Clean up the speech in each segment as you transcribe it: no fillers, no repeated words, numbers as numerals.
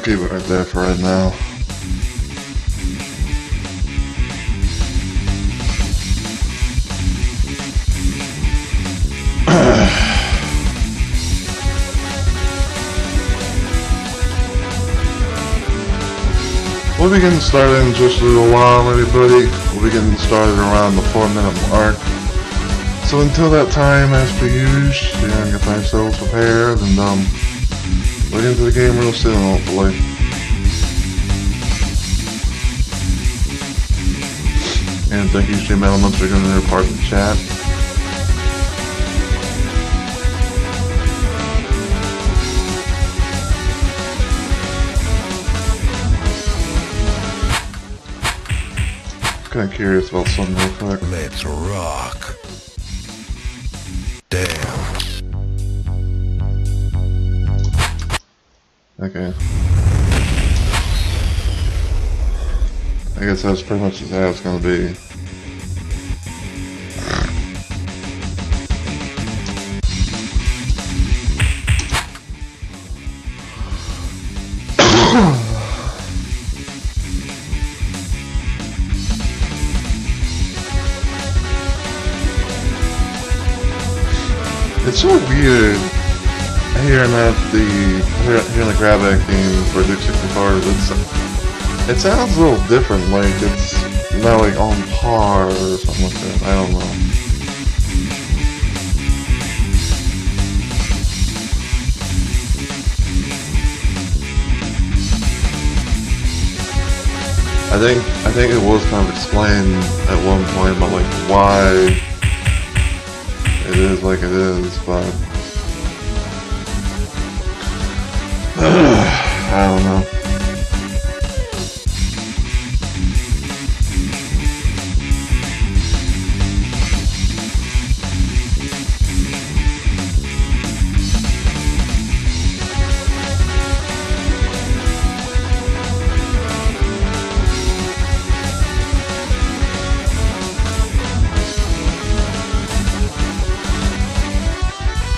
keep it right there for right now. We'll be getting started in just a little while, everybody. We'll be getting started around the 4-minute mark. So until that time, as per usual, get ourselves prepared, and we'll get into the game real soon, hopefully. And thank you, Stream Elements, for giving their part in the chat. Kind of curious about something real quick. Let's rock. Damn. Okay. I guess that's pretty much how it's gonna be. It's so weird hearing the grab bag theme for Duke 64. It sounds a little different, like it's not like on par or something like that. I don't know. I think it was kind of explained at one point about like why it is like it is, but I don't know.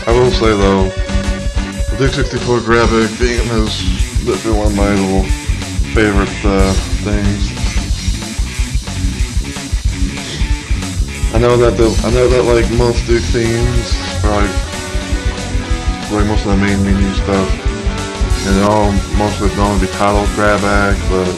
I will say though, the Duke 64 grab bag theme is definitely one of my little favorite things. I know that like most Duke themes, for like most of the main menu stuff, and most of it don't be titled grab bag, but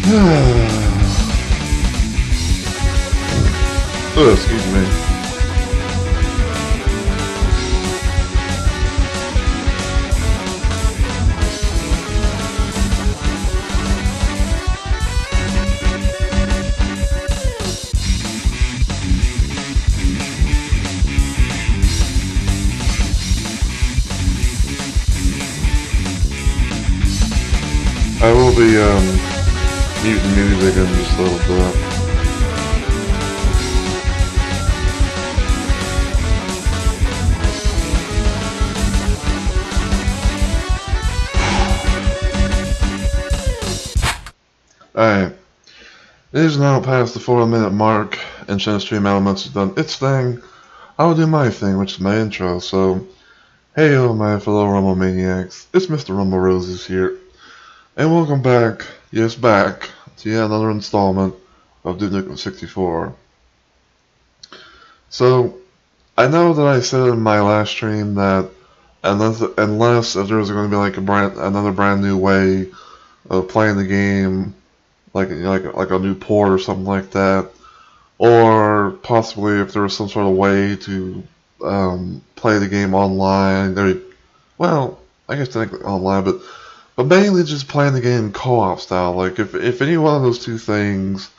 yeah. Oh, excuse me. I will be muting music in just a little bit. Alright, it is now past the 4-minute mark, and since Stream Elements has done its thing, I will do my thing, which is my intro. So, hey my fellow Rumble Maniacs, it's Mr. Rumble Roses here, and welcome back, yes back, to yet another installment of Duke Nukem 64. So, I know that I said in my last stream that unless if there was going to be like another brand new way of playing the game, like a new port or something like that, or possibly if there was some sort of way to play the game online. Well, I guess technically online, but mainly just playing the game co-op style. Like if any one of those two things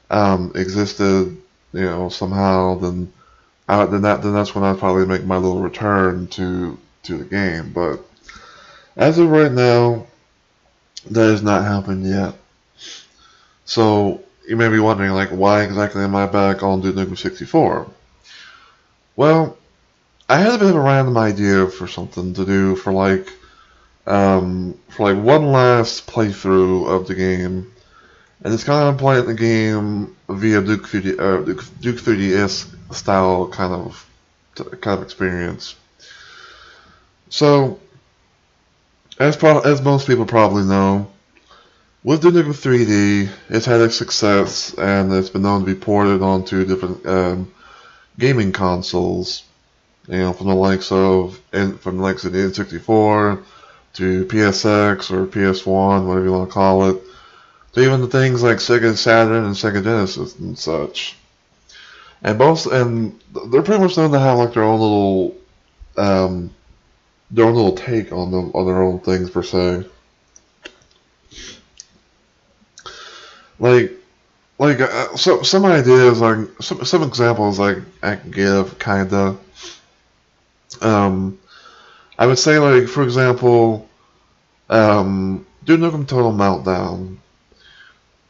existed, somehow, then that's when I'd probably make my little return to the game. But as of right now, that has not happened yet. So you may be wondering, like, why exactly am I back on Duke Nukem 64? Well, I had a bit of a random idea for something to do for like for like one last playthrough of the game, and it's kind of playing the game via Duke 3DS style kind of experience. So, as most people probably know, with the Nukem 3D, it's had its success, and it's been known to be ported onto different gaming consoles. From the likes of the N64 to PSX or PS1, whatever you want to call it, to even the things like Sega Saturn and Sega Genesis and such. And they're pretty much known to have like um, their own little take on their own things per se. Like so some ideas, like some examples I can give kinda. I would say, like, for example, Duke Nukem Total Meltdown.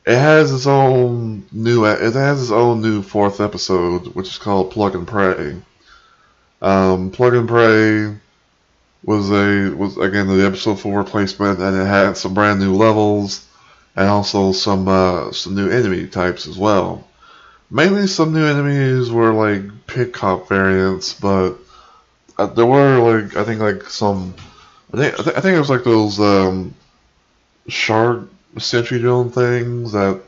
It has its own new fourth episode, which is called Plug and Pray. Plug and Pray was again the episode 4 replacement, and it had some brand new levels and also some new enemy types as well. Mainly, some new enemies were like pig cop variants, but there were like I think like some I think it was like those shark sentry drone things that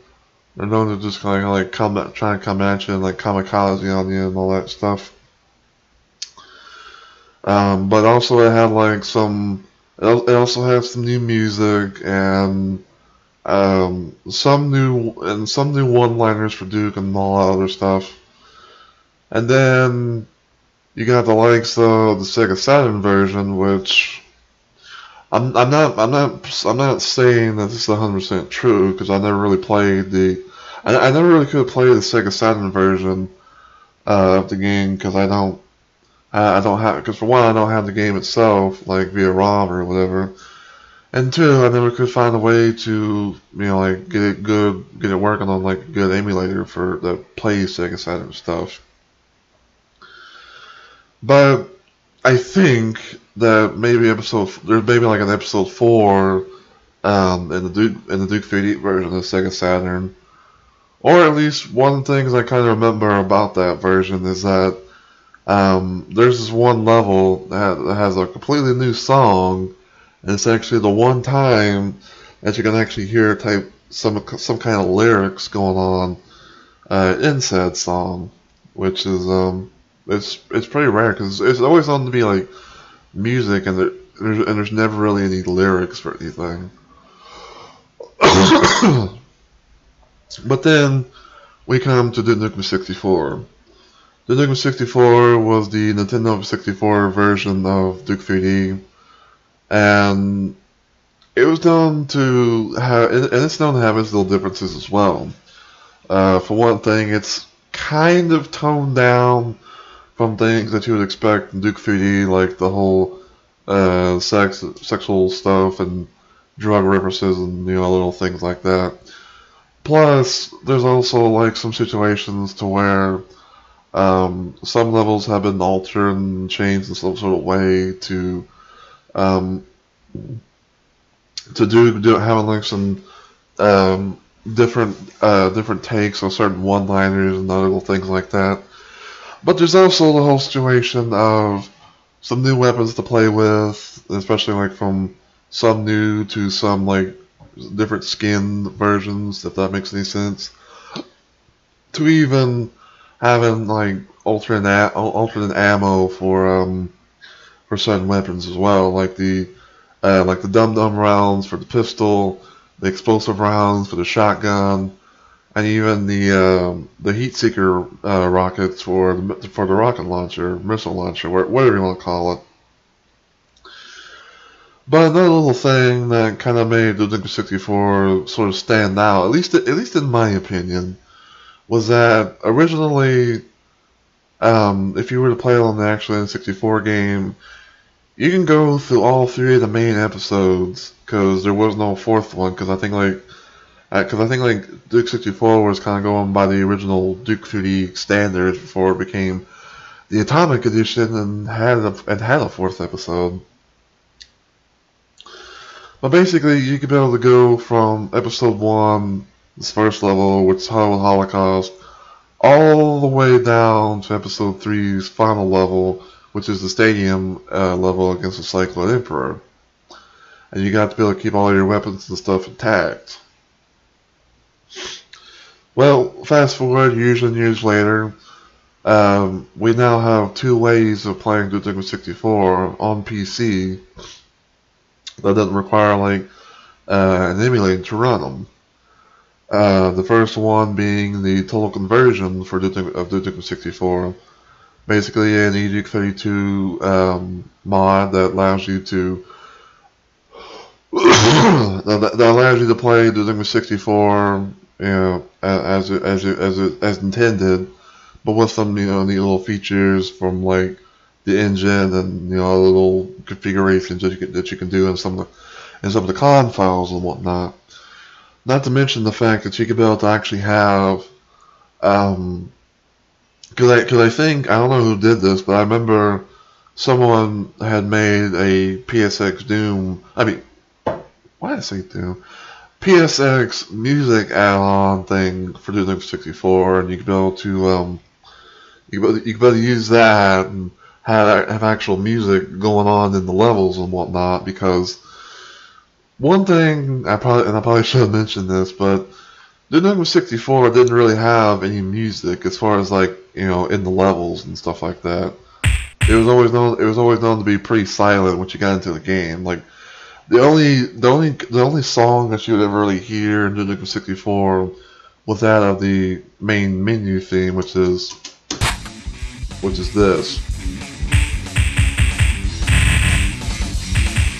are known to just kind of like trying to come at you and like kamikaze on you and all that stuff. But also it had like it also had some new music and some new one-liners for Duke and all that other stuff. And then you got the likes of the Sega Saturn version, which I'm not saying that this is 100% true because I never really played I never really could play the Sega Saturn version of the game because I don't have, because for one I don't have the game itself like via ROM or whatever, and two I never could find a way to like get it working on like a good emulator for that plays Sega Saturn stuff. But I think that there's maybe like an episode 4 in the Duke 3D version of Sega Saturn, or at least one of the things I kind of remember about that version is that there's this one level that has a completely new song, and it's actually the one time that you can actually hear some kind of lyrics going on in said song, which is it's pretty rare because it's always known to be like music and there's never really any lyrics for anything. But then we come to the Nukem 64. The Nukem 64 was the Nintendo 64 version of Duke 3D, and it was known to have, and it's known to have its little differences as well. For one thing, it's kind of toned down from things that you would expect in Duke 3D, like the whole sexual stuff and drug references and little things like that. Plus, there's also like some situations to where some levels have been altered and changed in some sort of way to do having like some different takes on certain one-liners and other little things like that. But there's also the whole situation of some new weapons to play with, especially like from some new to some like different skin versions, if that makes any sense. To even having like alternate ammo for certain weapons as well, like the dum dum rounds for the pistol, the explosive rounds for the shotgun, and even the heat seeker rockets for the rocket launcher, missile launcher, whatever you want to call it. But another little thing that kind of made the Nukem 64 sort of stand out, at least in my opinion, was that originally, if you were to play it on the actual N64 game, you can go through all 3 of the main episodes because there was no 4th one. Because I think like Duke 64 was kind of going by the original Duke 3D standards before it became the Atomic Edition and had a 4th episode. But basically, you could be able to go from episode 1, this first level, which is Holocaust, all the way down to episode 3's final level, which is the stadium level against the Cyclone Emperor. And you got to be able to keep all your weapons and stuff intact. Well, fast forward years and years later, we now have 2 ways of playing Nukem 64 on PC that doesn't require an emulator to run them. The first one being the total conversion for Nukem 64. Basically an Edict 32 mod that allows you to that allows you to play Nukem 64, as intended, but with some neat little features from the engine and little configurations that you can do in some of the con files and whatnot. Not to mention the fact that you could be able to actually have, because I think, I don't know who did this, but I remember someone had made a PSX Doom. Why did I say Doom? PSX music add-on thing for Doom 64, and you could be able to you could be able to use that and have actual music going on in the levels and whatnot. Because one thing I probably should have mentioned this, but Doom 64 didn't really have any music as far as in the levels and stuff like that. It was always known to be pretty silent once you got into the game. The only song that you would ever really hear in Nukem 64 was that of the main menu theme, which is this.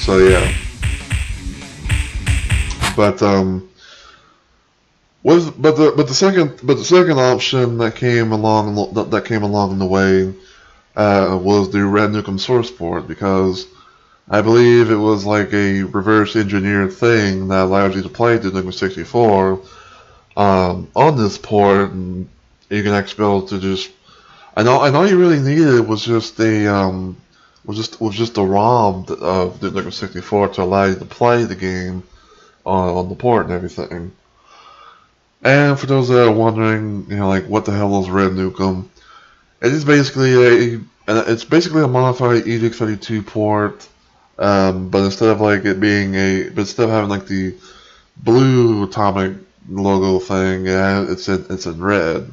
So yeah, but the second option that came along in the way was the Red Nukem source port, because I believe it was like a reverse engineered thing that allows you to play the Nukem 64 on this port, and you can actually be able to just. And all you really needed was just a ROM of the Nukem 64 to allow you to play the game on the port and everything. And for those that are wondering, what the hell is Red Nukem? It is basically a modified Edict 32 port. But instead of instead of having the blue atomic logo thing, it's in red.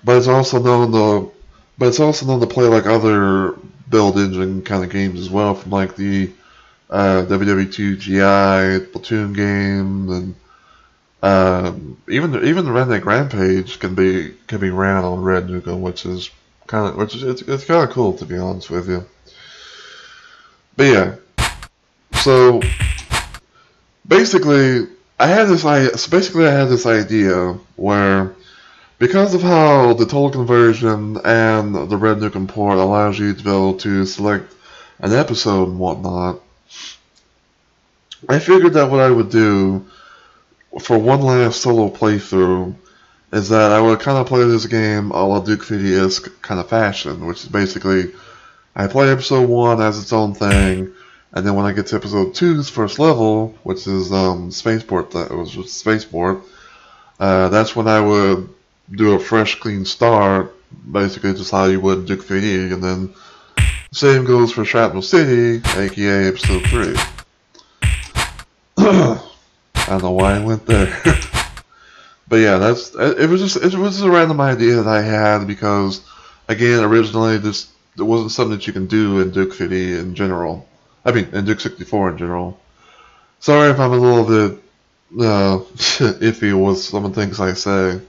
But it's also known to play other build engine kind of games as well, from the WW2 GI Platoon game, and even the Redneck Rampage can be ran on Red Nukem, which is kind of cool, to be honest with you. But yeah, so basically I had this idea where, because of how the total conversion and the Red Nukem port allows you to be able to select an episode and whatnot, I figured that what I would do for one last solo playthrough is that I would kind of play this game a la Duke 50-esque kind of fashion, which is basically I play episode 1 as its own thing, and then when I get to episode 2's first level, which is Spaceport, that's when I would do a fresh, clean start, basically just how you would in Duke 50, and then same goes for Shrapnel City, aka episode 3. I don't know why I went there. But yeah, it was just a random idea that I had, because again, originally it wasn't something that you can do in Duke 50 in general. In Duke 64 in general. Sorry if I'm a little bit iffy with some of the things I say.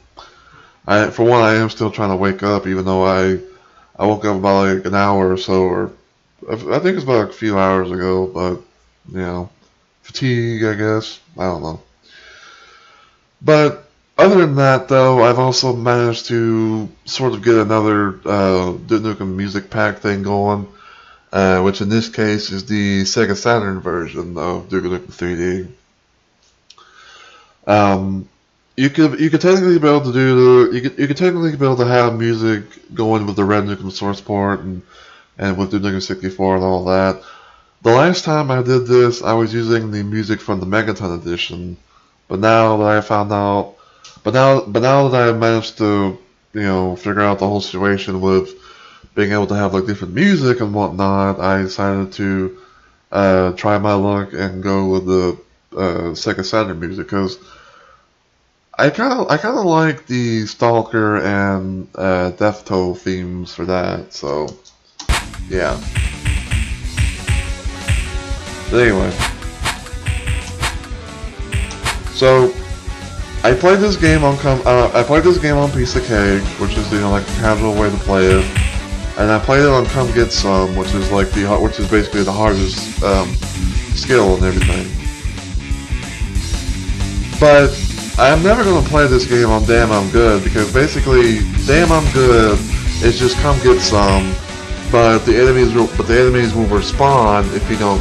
For one, I am still trying to wake up, even though I woke up about an hour or so, or I think it's about a few hours ago, but fatigue, I guess. I don't know. But other than that, though, I've also managed to sort of get another Duke Nukem music pack thing going, which in this case is the Sega Saturn version of Duke Nukem 3D. You could technically be able to you could technically be able to have music going with the Red Nukem source port and with Duke Nukem 64 and all that. The last time I did this, I was using the music from the Megaton edition, but now that I found out, but now that I managed to, figure out the whole situation with being able to have like different music and whatnot, I decided to try my luck and go with the Sega Saturn music because I kind of like the Stalker and Death Toll themes for that. So yeah. But anyway, so I played this game on Piece of Cake, which is like a casual way to play it, and I played it on Come Get Some, which is basically the hardest skill and everything. But I'm never gonna play this game on Damn I'm Good because basically Damn I'm Good is just Come Get Some. But the enemies will respawn if you don't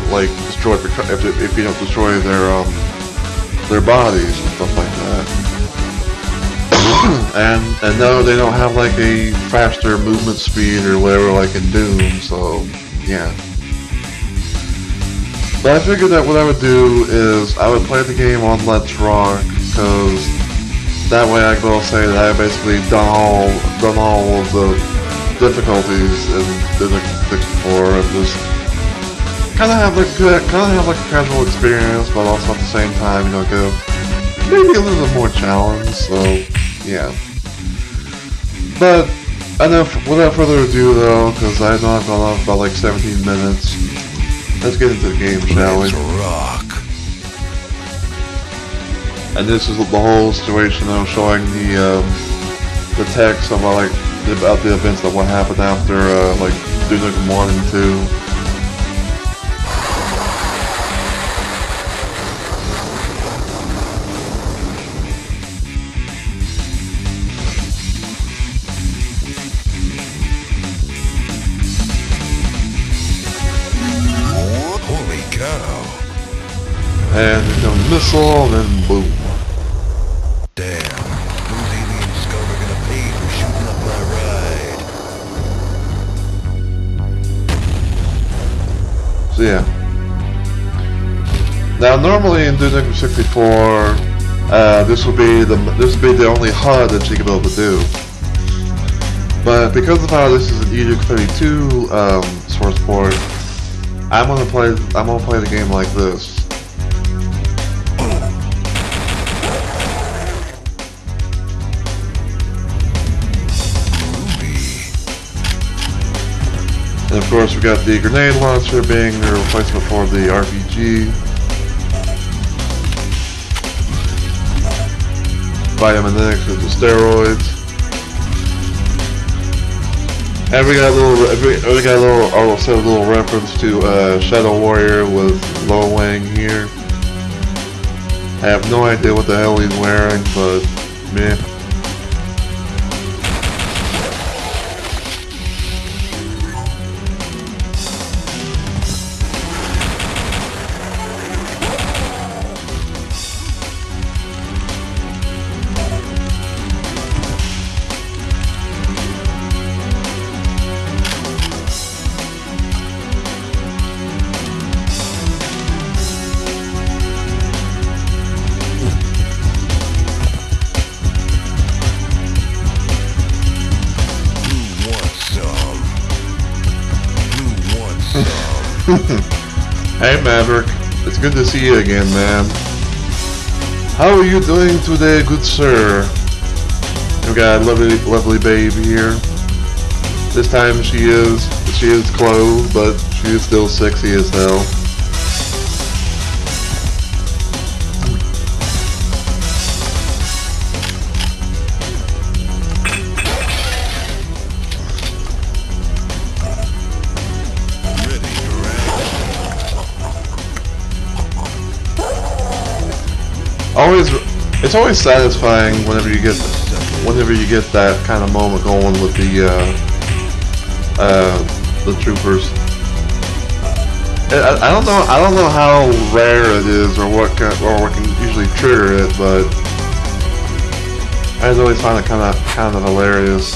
destroy their bodies and stuff like that. and no, they don't have like a faster movement speed or whatever like in Doom. So yeah. But I figured that what I would do is I would play the game on Let's Rock because that way I can say that I basically done all of the difficulties in the 64 and just kind of have like a casual experience, but also at the same time, go maybe a little bit more challenge. So yeah. But without further ado, though, because I know I've gone on about like 17 minutes, let's get into the game, shall we? Rock. And this is the whole situation of showing the text about the events that what happened after Nukem 1 and 2. Holy cow. And here comes a missile, and then boom. Damn. Those alien scum are gonna pay for shooting up my ride. So yeah. Now normally in Nukem 64, this would be the only HUD that you could be able to do. But because of how this is an EDUC 32 source port, I'm gonna play the game like this. And of course we got the grenade launcher being the replacement for the RPG. Vitamin X is the steroids. And we got a little reference to Shadow Warrior with Lo Wang here. I have no idea what the hell he's wearing, but meh. Hey Maverick, it's good to see you again, man. How are you doing today, good sir? We got a lovely babe here. This time she is clothed, but she is still sexy as hell. It's always satisfying whenever you get that kind of moment going with the troopers. I don't know how rare it is or what can usually trigger it, but I always find it kind of hilarious.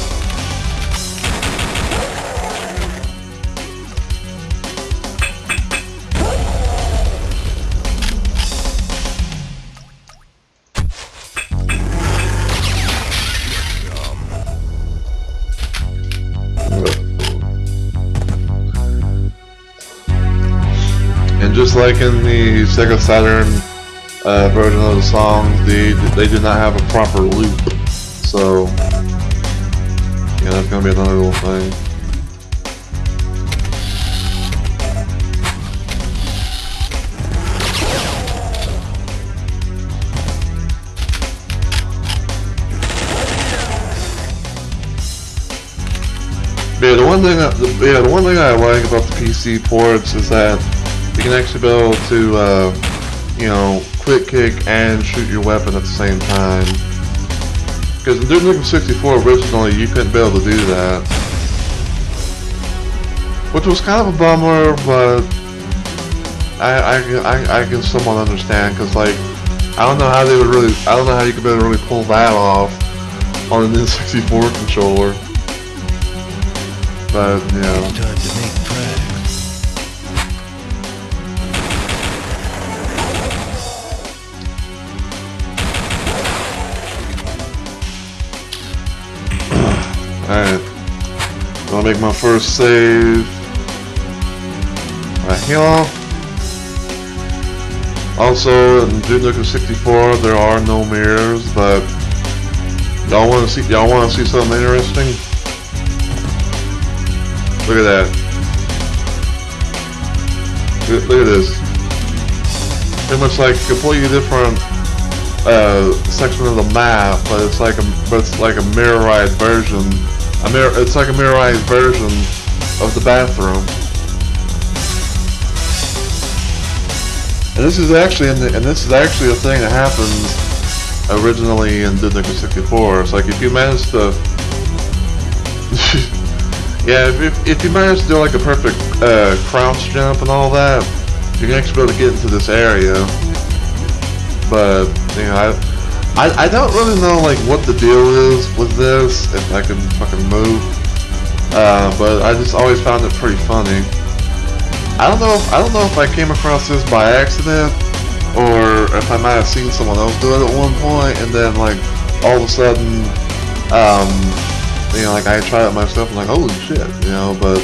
just like in the Sega Saturn version of the song, they do not have a proper loop. So, yeah, that's gonna be another little thing. Yeah, the one thing I like about the PC ports is that you can actually be able to, you know, quick kick and shoot your weapon at the same time. Because in Nukem 64 originally, you couldn't be able to do that, which was kind of a bummer. But I can somewhat understand, because like I don't know how you could really pull that off on an N64 controller. But, you know. Time to make tracks. Alright. I'll make my first save. Right here. Also, in Nukem 64, there are no mirrors, but y'all want to see something interesting? Look at that. Look at this. Pretty much like a completely different section of the map, but it's like a mirrorized version. It's like a mirrorized version of the bathroom. And this is actually a thing that happens originally in Nukem 64. It's like if you manage to yeah, if you manage to do like a perfect crouch jump and all that, you can actually be able to get into this area. But you know, I don't really know like what the deal is with this, if I can fucking move. But I just always found it pretty funny. I don't know if I came across this by accident, or if I might have seen someone else do it at one point, and then like all of a sudden, you know, like I tried it myself and like, holy shit, you know, but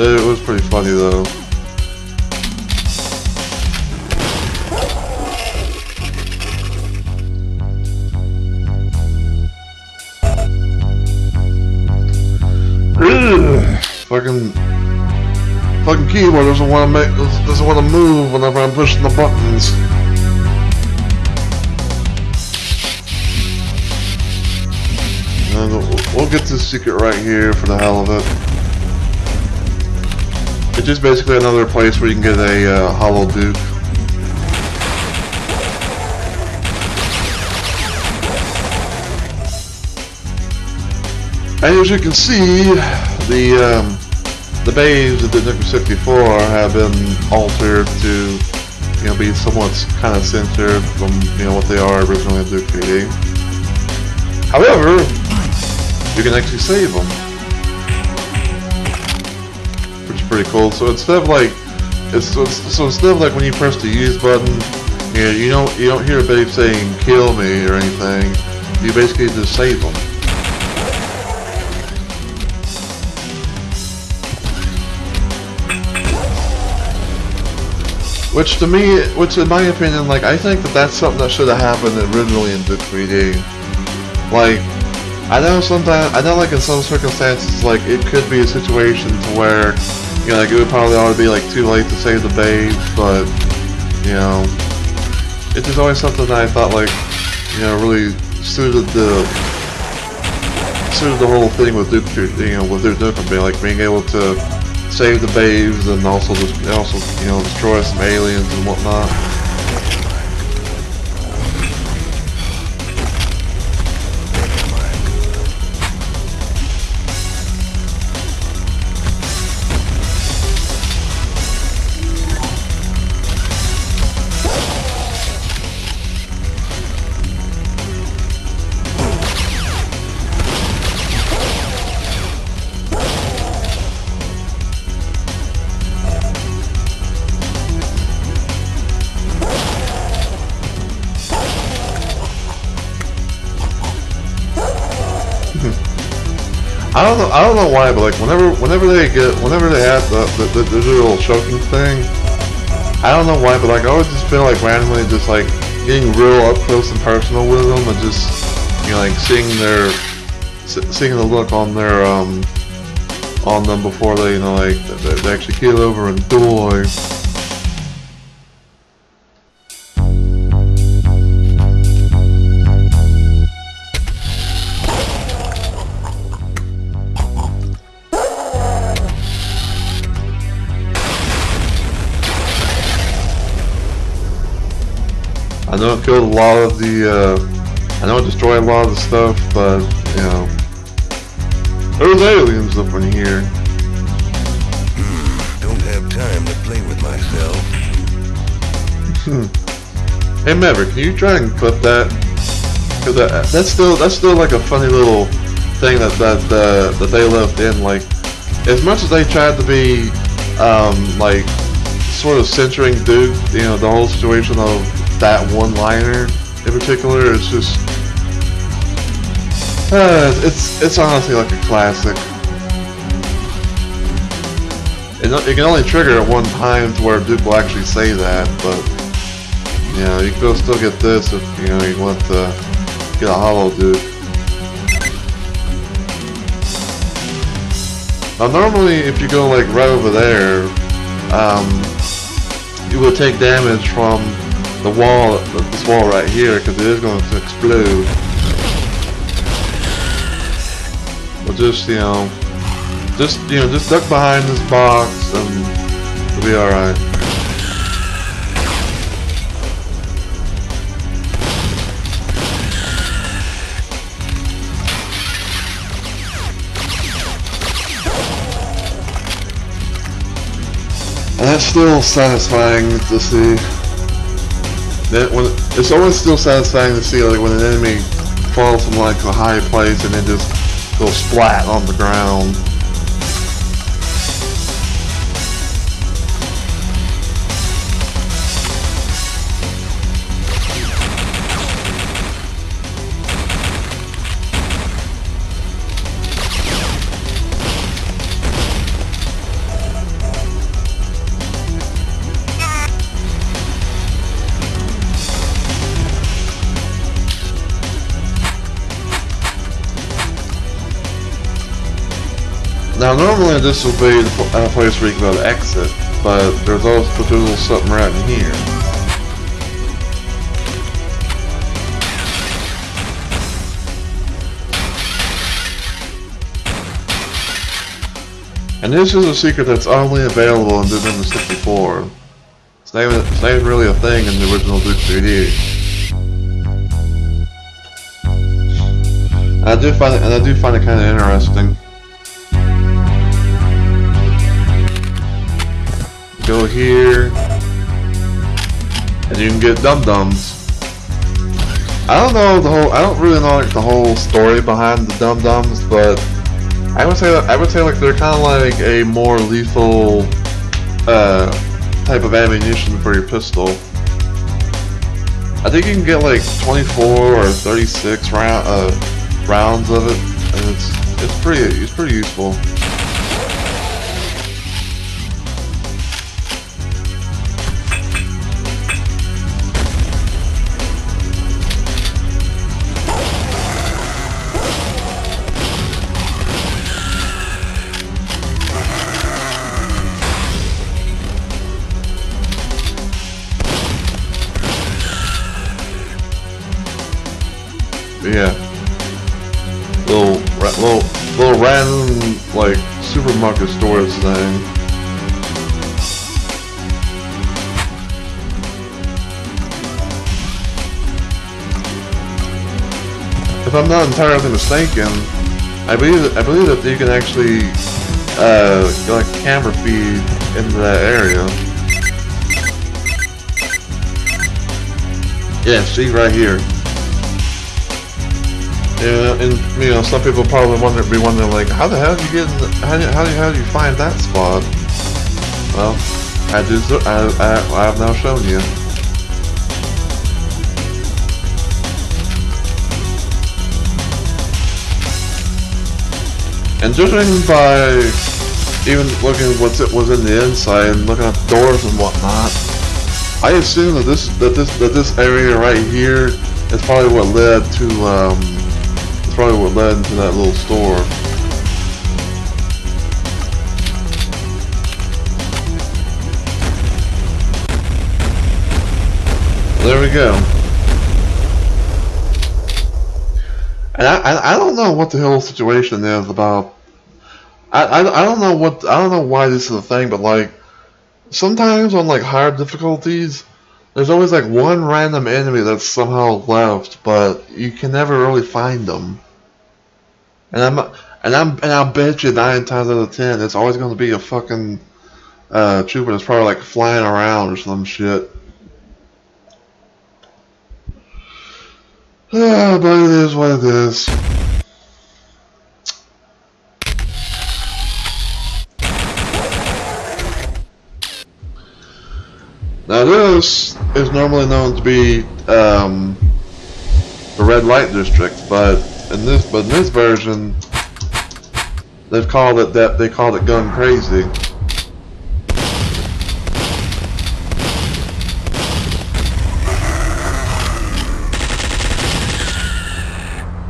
it was pretty funny though. Fucking keyboard doesn't want to move whenever I'm pushing the buttons. We'll get this secret right here for the hell of it. It's just basically another place where you can get a hollow duke. And as you can see, the bays of the Nukem 64 have been altered to, you know, be somewhat kind of centered from, you know, what they are originally in Duke 3D. However, you can actually save them, which is pretty cool. So instead of like, instead of like when you press the use button, you know, you don't hear a babe saying "kill me" or anything. You basically just save them. Which to me, in my opinion, like I think that's something that should have happened originally in Duke 3D. Like, I know like in some circumstances, like it could be a situation to where, you know, like it would probably ought to be like too late to save the babes, but, you know, it's just always something that I thought like, you know, really suited the whole thing with Duke, you know, with Duke Nukem, like being able to save the babes and also you know, destroy some aliens and whatnot. I don't know why, but like whenever they add the little choking thing, I don't know why, but like I always just feel like randomly just like getting real up close and personal with them, and just like seeing the look on their on them before they like they actually keel over and die. I know it killed a lot of the, I know it destroyed a lot of the stuff, but, there's aliens up in here. Don't have time to play with myself. Hey Maverick, can you try and clip that? Cause that's still like a funny little thing that they left in. Like, as much as they tried to be, like, sort of censoring Duke, the whole situation of that one-liner in particular, it's just it's honestly like a classic. It can only trigger at one time to where Duke will actually say that, but you can still get this if you want to get a hollow Duke. Now normally if you go like right over there, you will take damage from the wall, this wall right here, because it is going to explode. But just just duck behind this box and you'll be alright. And that's still satisfying to see. It's always still satisfying to see like when an enemy falls from like a high place and then just goes splat on the ground. Now normally this will be a place where you can go to exit, but there's also something right in here. And this is a secret that's only available in Nintendo 64. It's not even really a thing in the original Duke 3D. And I do find it kind of interesting. Go here, and you can get dum-dums. I don't really know like the whole story behind the dum-dums, but I would say like they're kind of like a more lethal type of ammunition for your pistol. I think you can get like 24 or 36 rounds of it, and it's pretty useful. Yeah, little random like supermarket stores thing. If I'm not entirely mistaken, I believe that you can actually get like a camera feed into that area. Yeah, see right here. Yeah, and some people probably be wondering like, how the hell did you get? How do you find that spot? Well, I have now shown you. And judging by even looking at what was in the inside and looking at the doors and whatnot, I assume that this area right here is probably what led to into that little store. There we go. And I don't know what the hell the situation is about. I don't know why this is a thing, but like sometimes on like hard difficulties, there's always like one random enemy that's somehow left, but you can never really find them. And I'll bet you 9 times out of 10, it's always going to be a fucking trooper that's probably like flying around or some shit. Yeah, but it is what it is. Now this is normally known to be the red light district, but in this they called it gun crazy.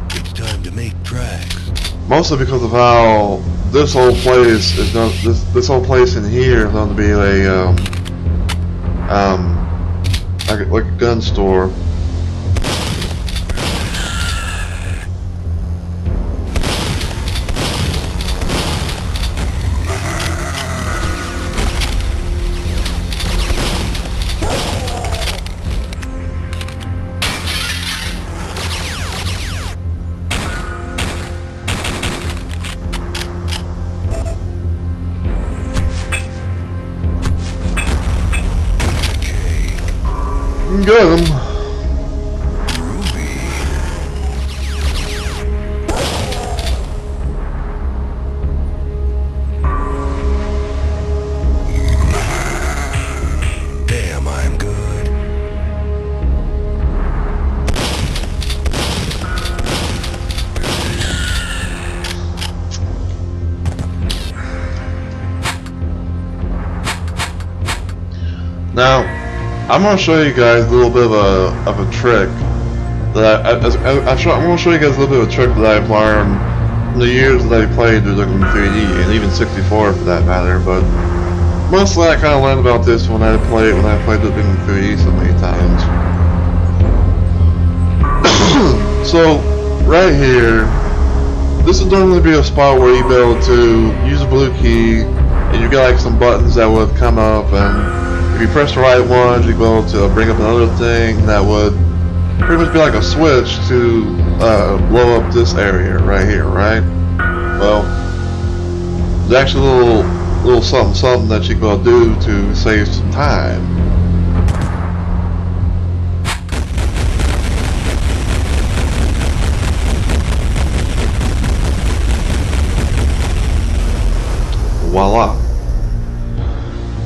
It's time to make tracks. Mostly because of how this whole place is known. This whole place in here is known to be a like a gun store. Get him. Damn, I'm good. Now, I'm gonna show you guys a little bit of a trick that I'm gonna show you guys a little bit of a trick that I've learned in the years that I played Nukem 3D and even 64 for that matter. But mostly I kind of learned about this when I played Nukem 3D so many times. So right here, this would normally be a spot where you'd be able to use a blue key, and you got like some buttons that would come up, and if you press the right ones, you'd be able to bring up another thing that would pretty much be like a switch to blow up this area right here, right? Well, there's actually a little something that you can do to save some time. Voila.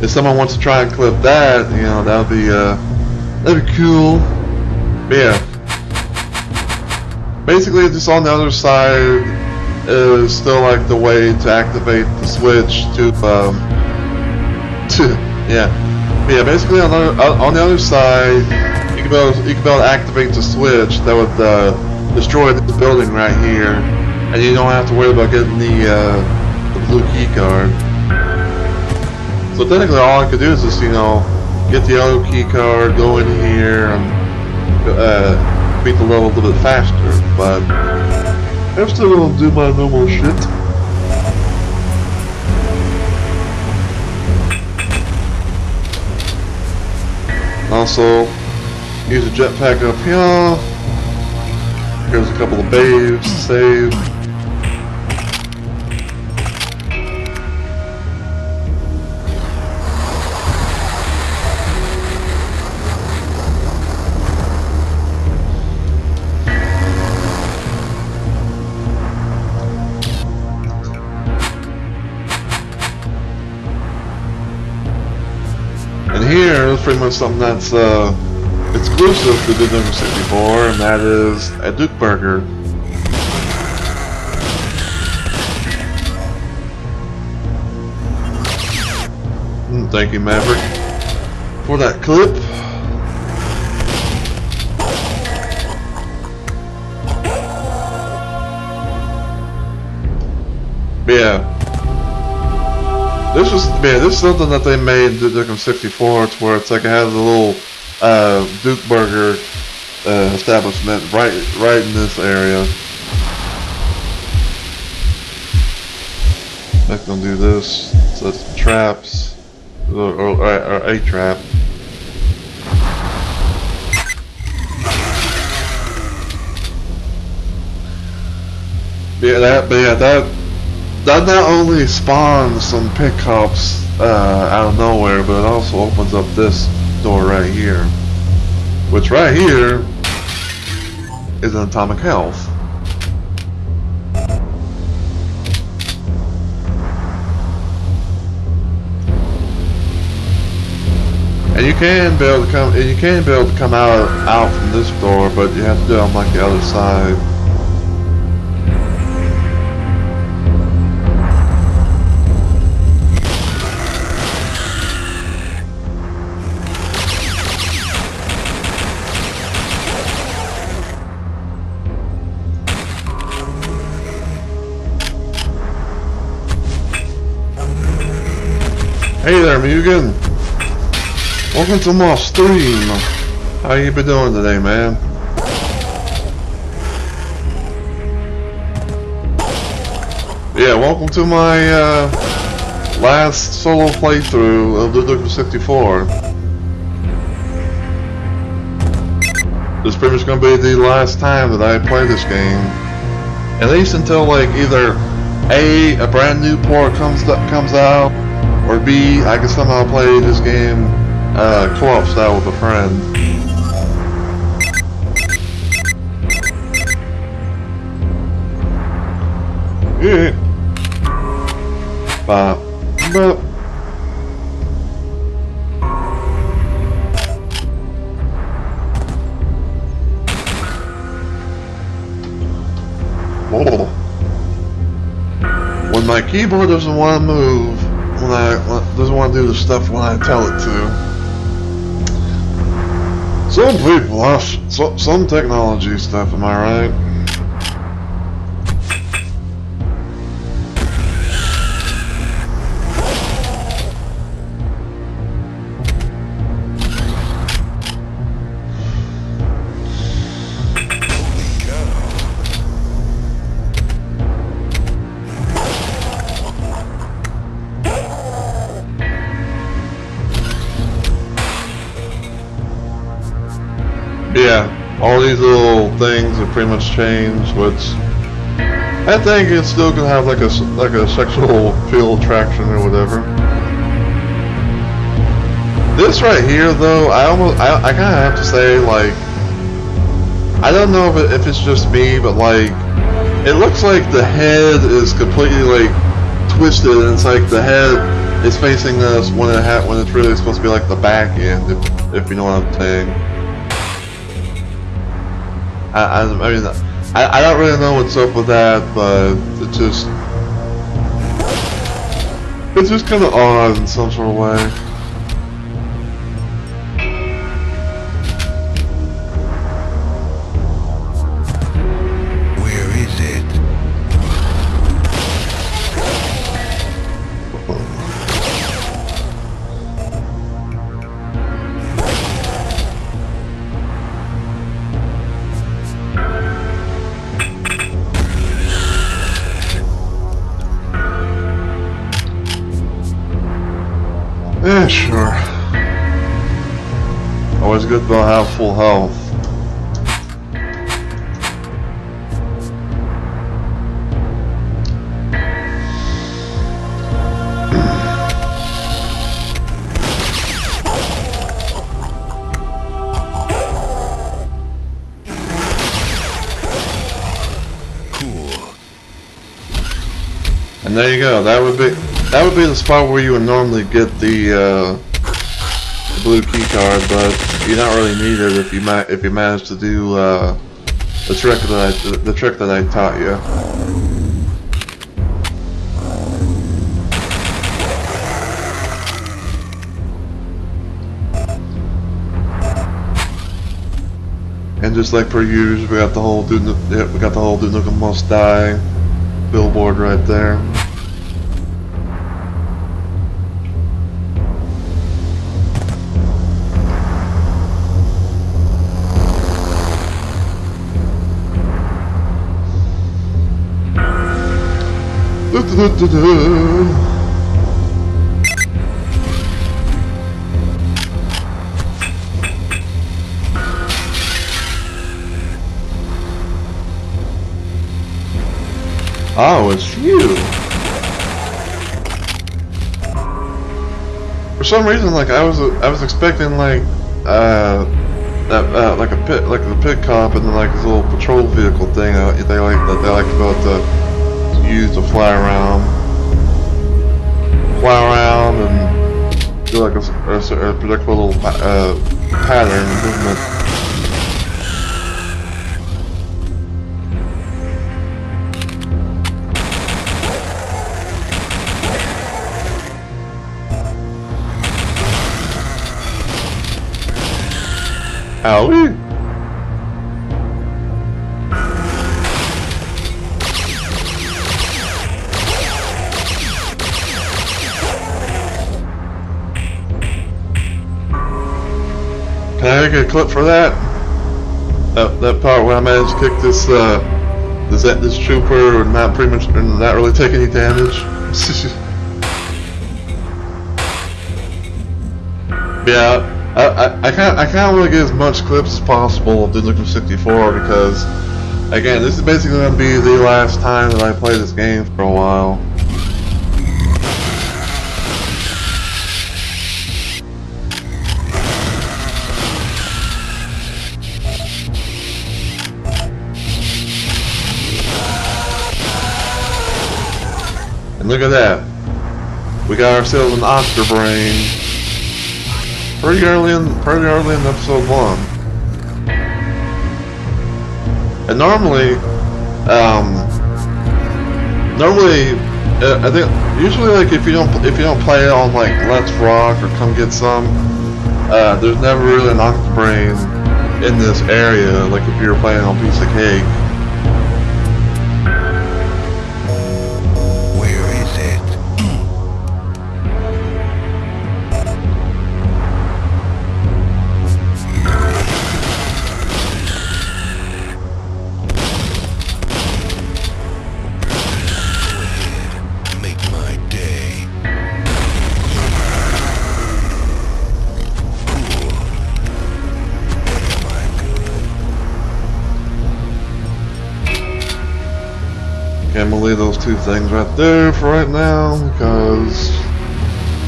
If someone wants to try and clip that, you know, that'd be cool. But yeah, basically, just on the other side is still like the way to activate the switch to basically on the other side, you can be able to activate the switch that would destroy this building right here, and you don't have to worry about getting the blue key card. So technically all I could do is just, you know, get the yellow key card, go in here, and beat the level a little bit faster, but I'm still gonna do my normal shit. Also, use a jetpack up here. Here's a couple of babes to save. And here is pretty much something that's exclusive to the Nukem 64, and that is a Duke Burger. Thank you, Maverick, for that clip. Yeah. This is something that they made the Nukem 64 to where it's like it has a little Duke Burger establishment right in this area. I'm gonna do this. So it's traps or a trap. That not only spawns some pickups out of nowhere, but it also opens up this door right here. Which right here is an atomic health. And you can be able to come out from this door, but you have to do it on like the other side. Hey there, Mugen. Welcome to my stream. How you been doing today, man? Yeah, welcome to my last solo playthrough of the Nukem 64. This is pretty much going to be the last time that I play this game. At least until like either A, brand new port comes out, or B, I can somehow play this game co-op style with a friend. Yeah. But. When my keyboard doesn't want to move, doesn't want to do the stuff when I tell it to. Some people have some technology stuff, am I right? Yeah, all these little things have pretty much changed, which I think it's still gonna have like a sexual appeal attraction or whatever. This right here, though, I kind of have to say, like, I don't know if it's just me, but like, it looks like the head is completely like twisted, and it's like the head is facing us when it's really supposed to be like the back end, if you know what I'm saying. I mean, I don't really know what's up with that, but it's just kind of odd in some sort of way. Where is it? Yeah, sure. Always good to have full health. Cool. And there you go. That would be the spot where you would normally get the blue key card, but you don't really need it if you manage to do the trick that I taught you. And just like per usual, we got the whole Duke Nukem Must Die billboard right there. Oh, it's you. For some reason, like I was expecting like like the pit cop and then like this little patrol vehicle thing they like to use to fly around and do like a predictable little pattern movement. Owie! Can I make a clip for that? That part where I managed to kick this trooper and not really take any damage. Yeah. I can't really get as much clips as possible of the Nukem 64 because, again, this is basically going to be the last time that I play this game for a while. And look at that. We got ourselves an Oscar brain. Pretty early in episode 1. And normally, I think usually like if you don't play it on like Let's Rock or Come Get Some, there's never really an Octobrain in this area. Like if you're playing on Piece of Cake. I'm gonna leave those two things right there for right now because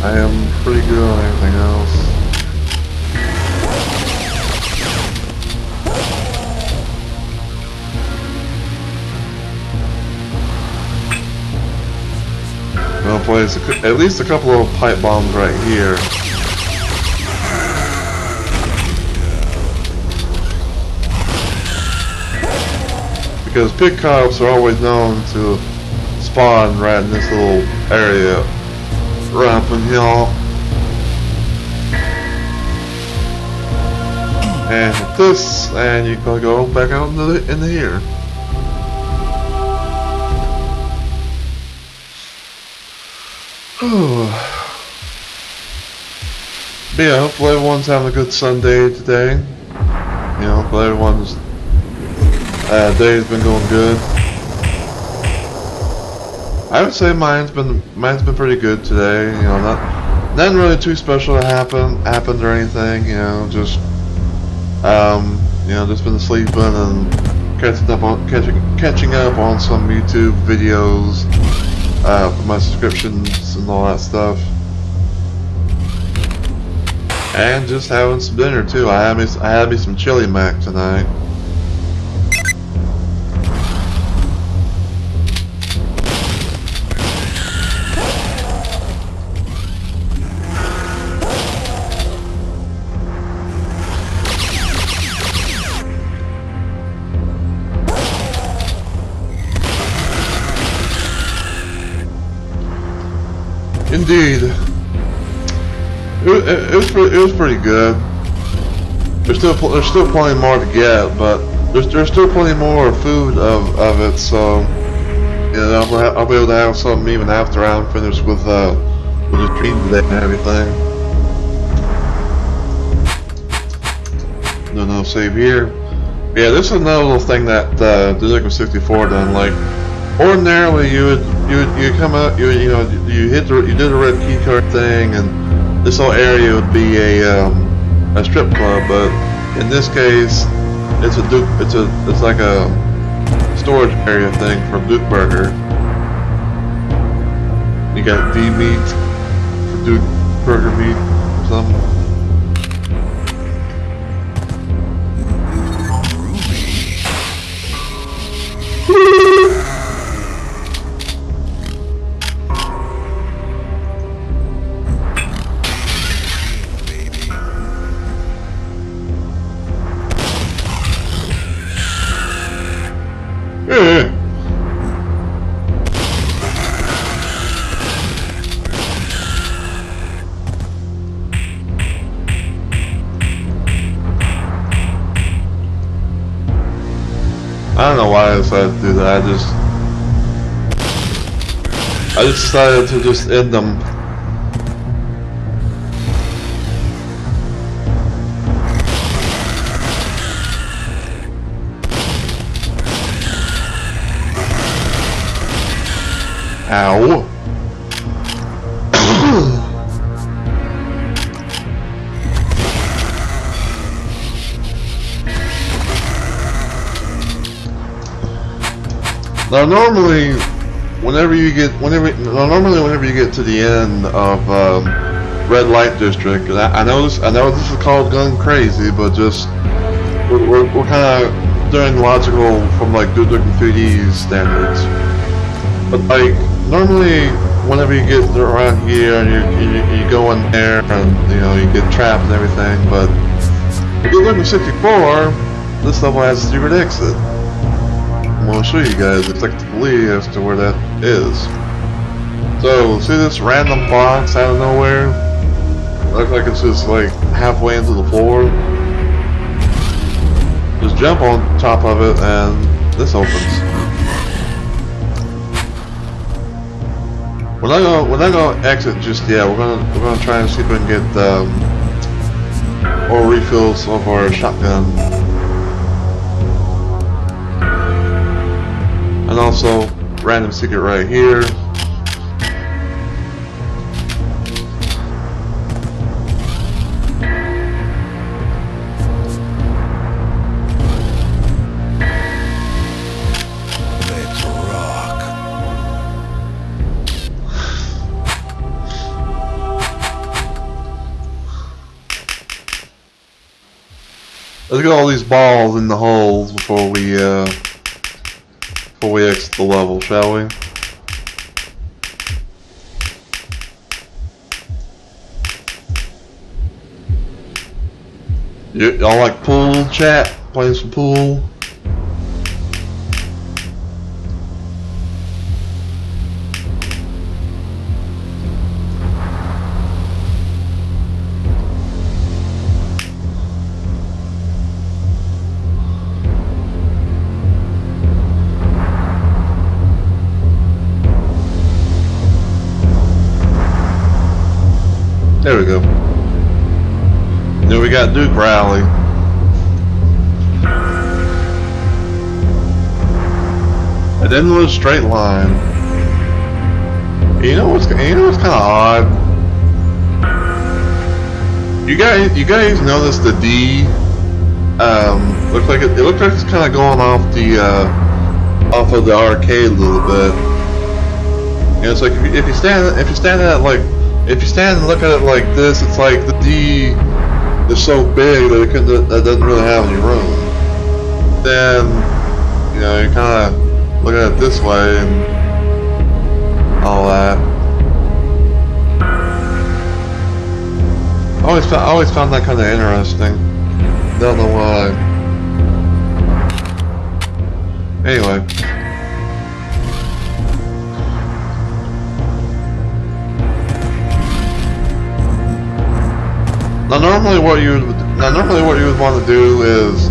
I am pretty good on everything else. I'm gonna place at least a couple of pipe bombs right here. Because pit cops are always known to spawn right in this little area, right up in here. And hit this, and you can go back out into here. But yeah, hopefully everyone's having a good Sunday today. You know, hopefully everyone's day's been going good. I would say mine's been pretty good today. You know, nothing really too special that happened or anything. You know, just just been sleeping and catching up on some YouTube videos for my subscriptions and all that stuff. And just having some dinner too. I had me some chili mac tonight. Indeed, it was pretty good. there's still plenty more to get, but there's still plenty more food of it. So you know, I'll be able to have something even after I'm finished with the stream today and everything. No save here. Yeah, this is another little thing that the Nukem 64 done. Like ordinarily, you come out, you did the red key card thing, and this whole area would be a strip club. But in this case, it's like a storage area thing for Duke Burger. You got D meat for Duke Burger meat or something. I don't know why I decided to do that. I just decided to just end them. Ow. Now normally, whenever you get to the end of red light district, and I know this is called gun crazy, but just we're kind of doing logical from like Duke Nukem 3D standards. But like normally, whenever you get around here and you go in there and you get trapped and everything, but if you look at 64, this level has a secret exit. I'm going to show you guys effectively as to where that is. So, see this random box out of nowhere? Looks like it's just like halfway into the floor. Just jump on top of it and this opens. We're not gonna exit just yet. We're gonna try and see if we can get more refills of our shotgun. And also, random secret right here. Let's rock. Let's get all these balls in the holes before we exit the level, shall we? Y'all like pool chat? Playing some pool? There we go. Then we got Duke Rally. An endless straight line. You know what's kind of odd? You guys notice the D? Looks like it looks like it's kind of going off of the arcade a little bit. It's like if you stand and look at it like this, it's like the D is so big that it doesn't really have any room. Then you kind of look at it this way and all that. I always found that kind of interesting. Don't know why. Anyway. Now normally what you would now normally what you would want to do is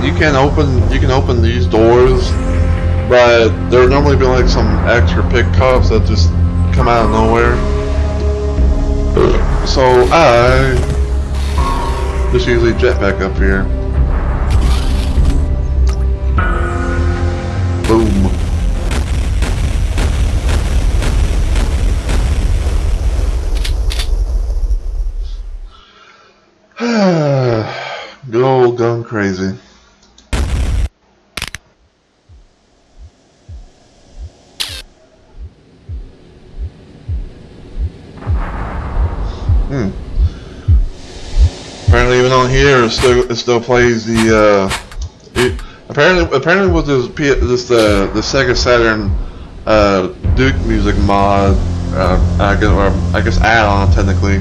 you can open these doors, but there would normally be like some extra pickups that just come out of nowhere. So I just usually jet back up here. Boom. Good old gun crazy. Apparently, even on here, it still plays the. Apparently, with the Sega Saturn Duke music mod, I guess add-on technically,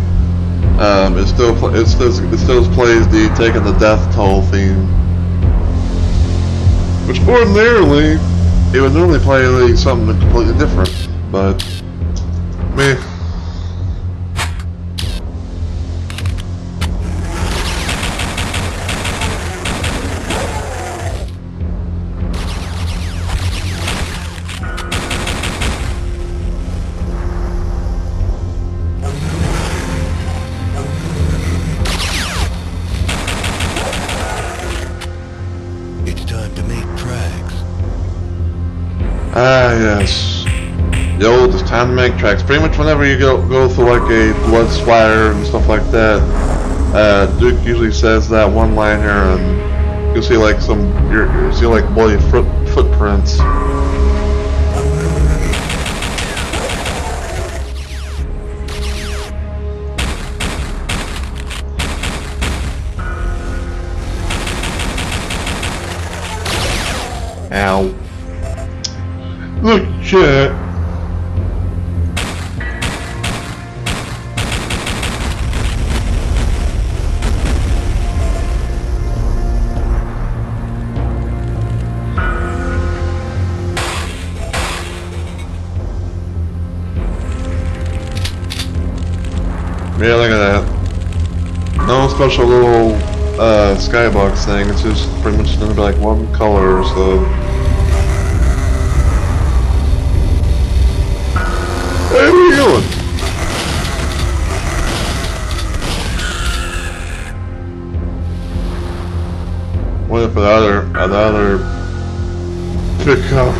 it still plays the Taking the Death Toll theme, which ordinarily it would normally play like something completely different, but meh. Ah, yes. The old, it's time to make tracks. Pretty much whenever you go through like a blood splatter and stuff like that, Duke usually says that one liner, and you'll see like you'll see like bloody footprints. Ow. Look, shit. Yeah, look at that. No special little skybox thing. It's just pretty much gonna be like one color or so. Hey, where are you going? Waiting for the other pickup.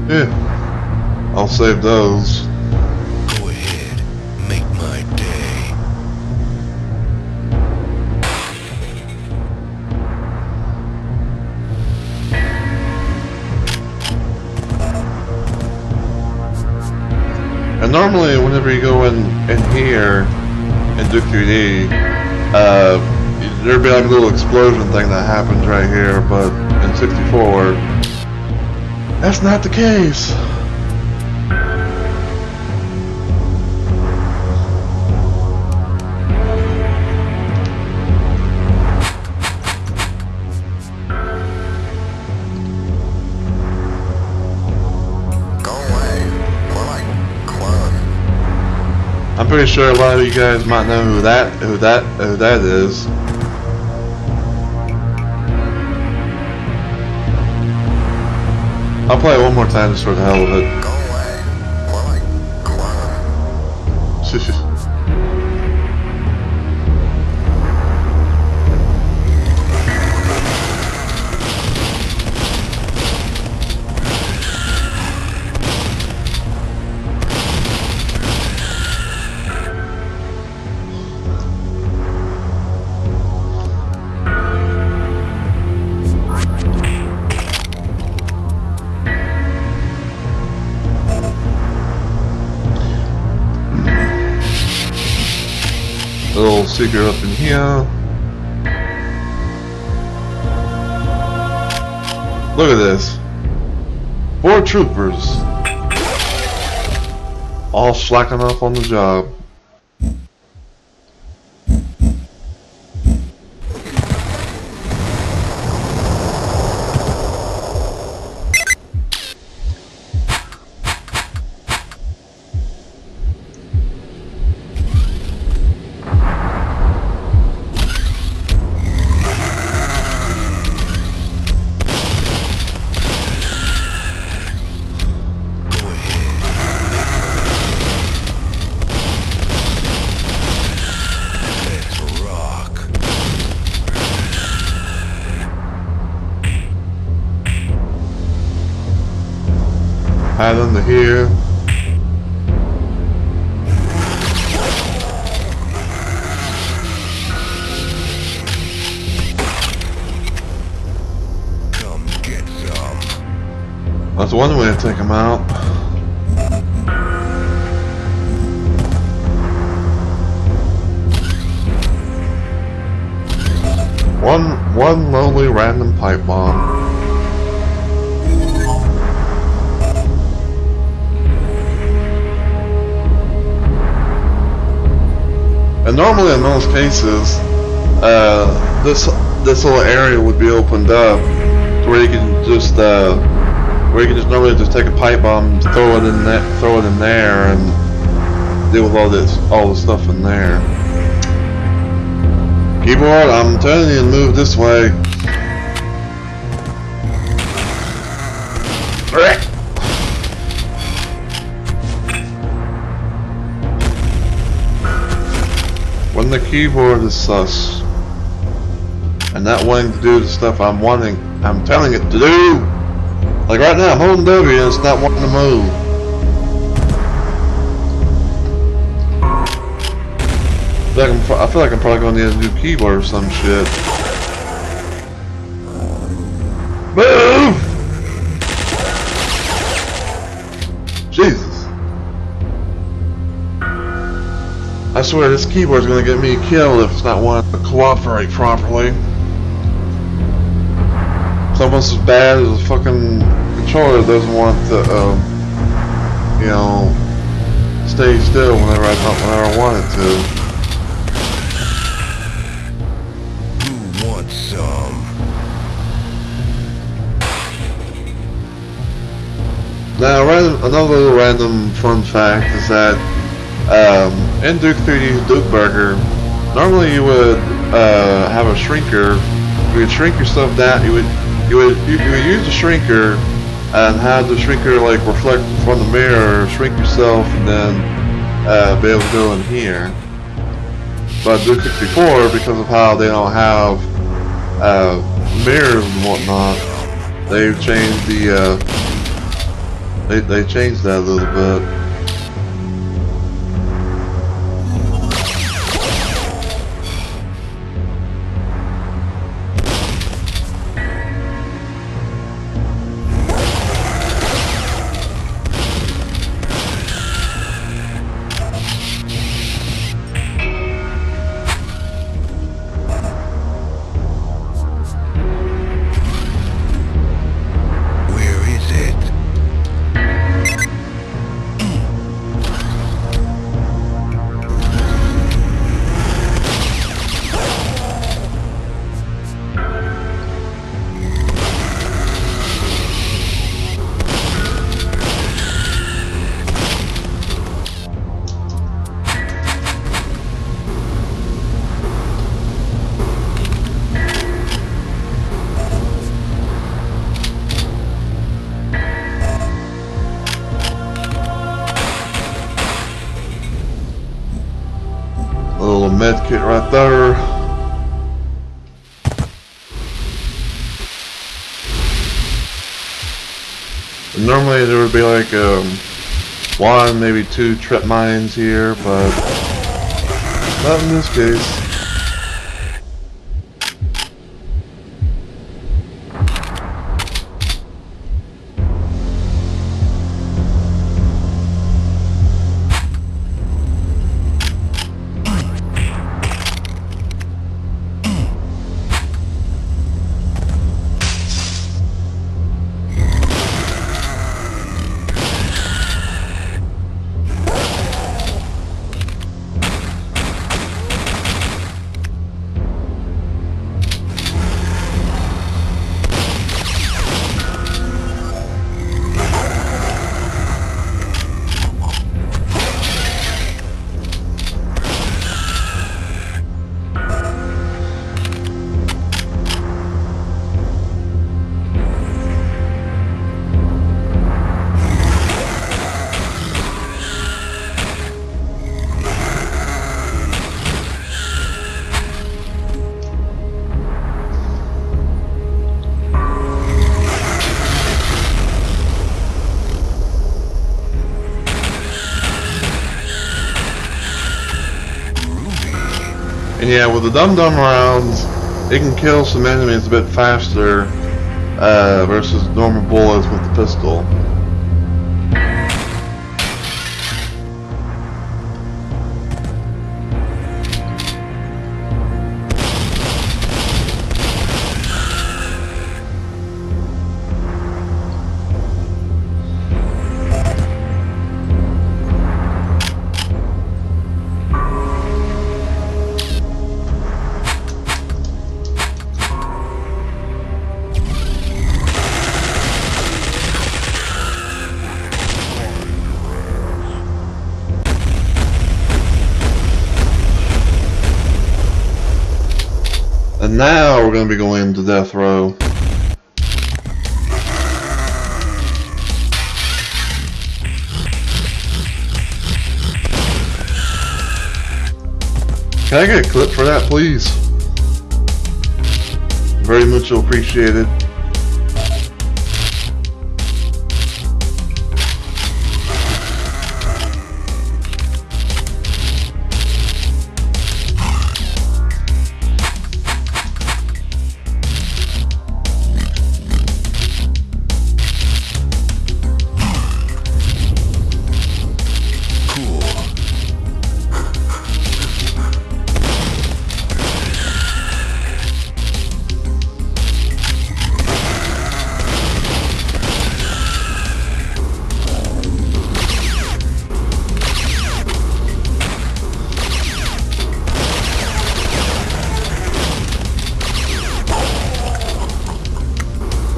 Yeah, I'll save those. Go ahead, make my day. And normally, whenever you go in here in Duke 3D, there'd be like a little explosion thing that happens right here, but in 64, that's not the case. I'm pretty sure a lot of you guys might know who that is. I'll play it one more time just for the hell of it. Go away, more like clown. Little secret up in here. Look at this. 4 troopers. All slacking off on the job. right under here. Come get some. That's one way to take them out. One lonely random pipe bomb. And normally in most cases, this whole area would be opened up to where you can just normally just take a pipe bomb, throw it in there, and deal with all the stuff in there. Keyboard, I'm telling you to move this way. When the keyboard is sus and not wanting to do the stuff I'm telling it to do. Like right now, I'm holding W and it's not wanting to move. I feel like I'm probably going to need a new keyboard or some shit. Move! Jesus. I swear this keyboard's going to get me killed if it's not wanting to cooperate properly. It's almost as bad as a fucking controller doesn't want to, you know, stay still whenever I want it to. Now, another little random fun fact is that in Duke 3D's Duke Burger, normally you would have a shrinker. You would shrink yourself down. You would use the shrinker and have the shrinker like reflect from the mirror, shrink yourself, and then be able to go in here. But Duke 64, because of how they don't have mirrors and whatnot, they've changed the they changed that a little bit. Little med kit right there. And normally there would be like one, maybe two trip mines here, but not in this case. And yeah, with the dum-dum rounds, it can kill some enemies a bit faster versus normal bullets with the pistol. And now we're going to be going into death row. Can I get a clip for that, please? Very much appreciated.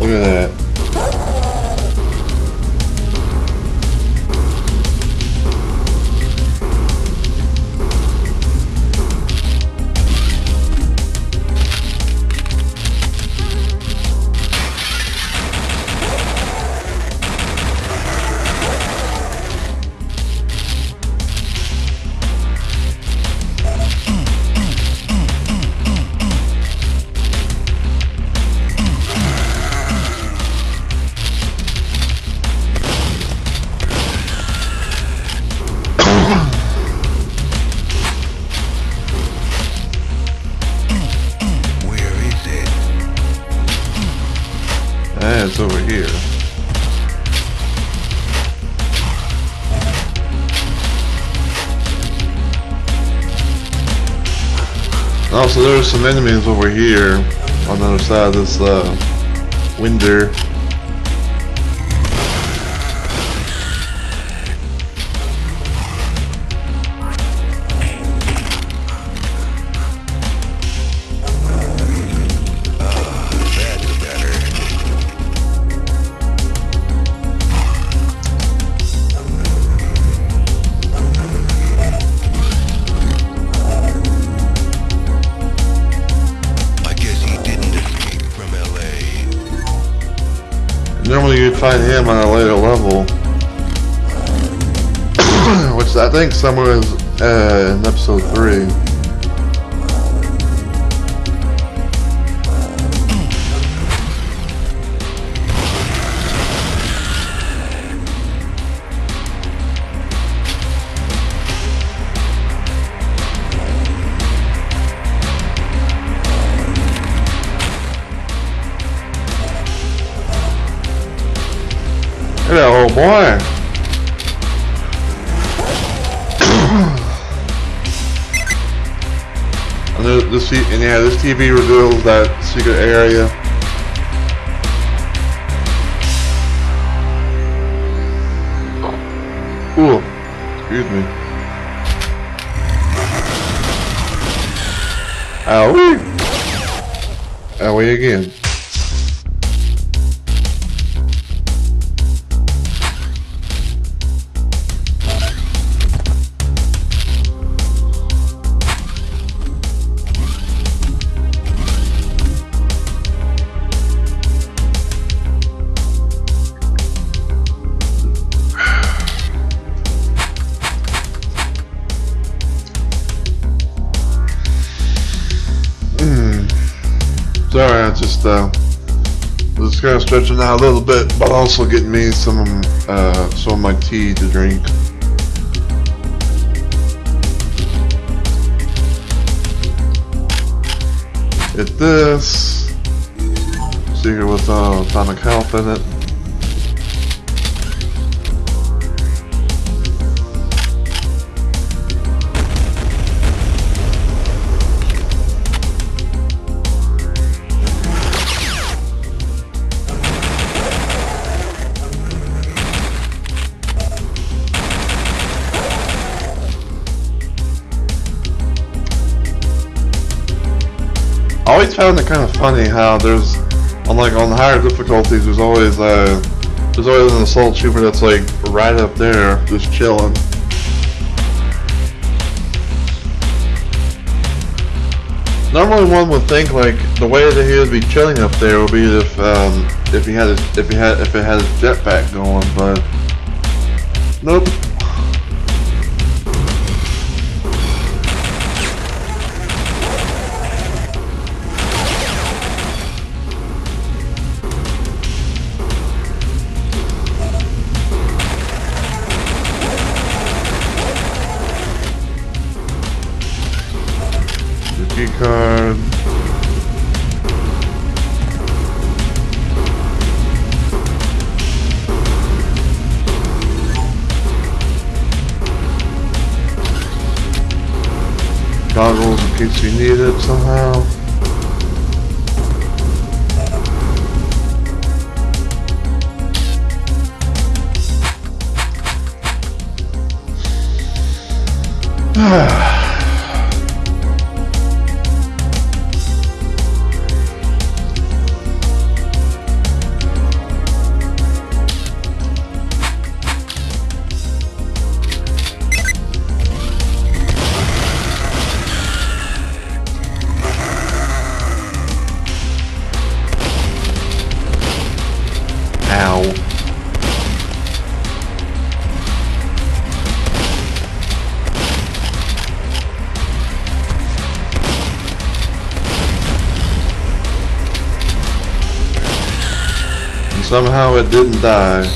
Look at that. And it's over here. Also, there's some enemies over here on the other side of this window. Normally you'd find him on a later level, which I think somewhere is in episode 3. Hello, old boy. And yeah, this TV reveals that secret area. Ooh, excuse me. Owie. Owie again. Sorry, I just kind of stretching out a little bit, but also getting me some of my tea to drink. Get this. Secret with atomic health in it. I always found it kind of funny how there's, on the higher difficulties, there's always an assault trooper that's like right up there, just chilling. Normally, one would think like the way that he would be chilling up there would be if it had his jetpack going, but nope. Card. Goggles in case you need it somehow. Somehow it didn't die.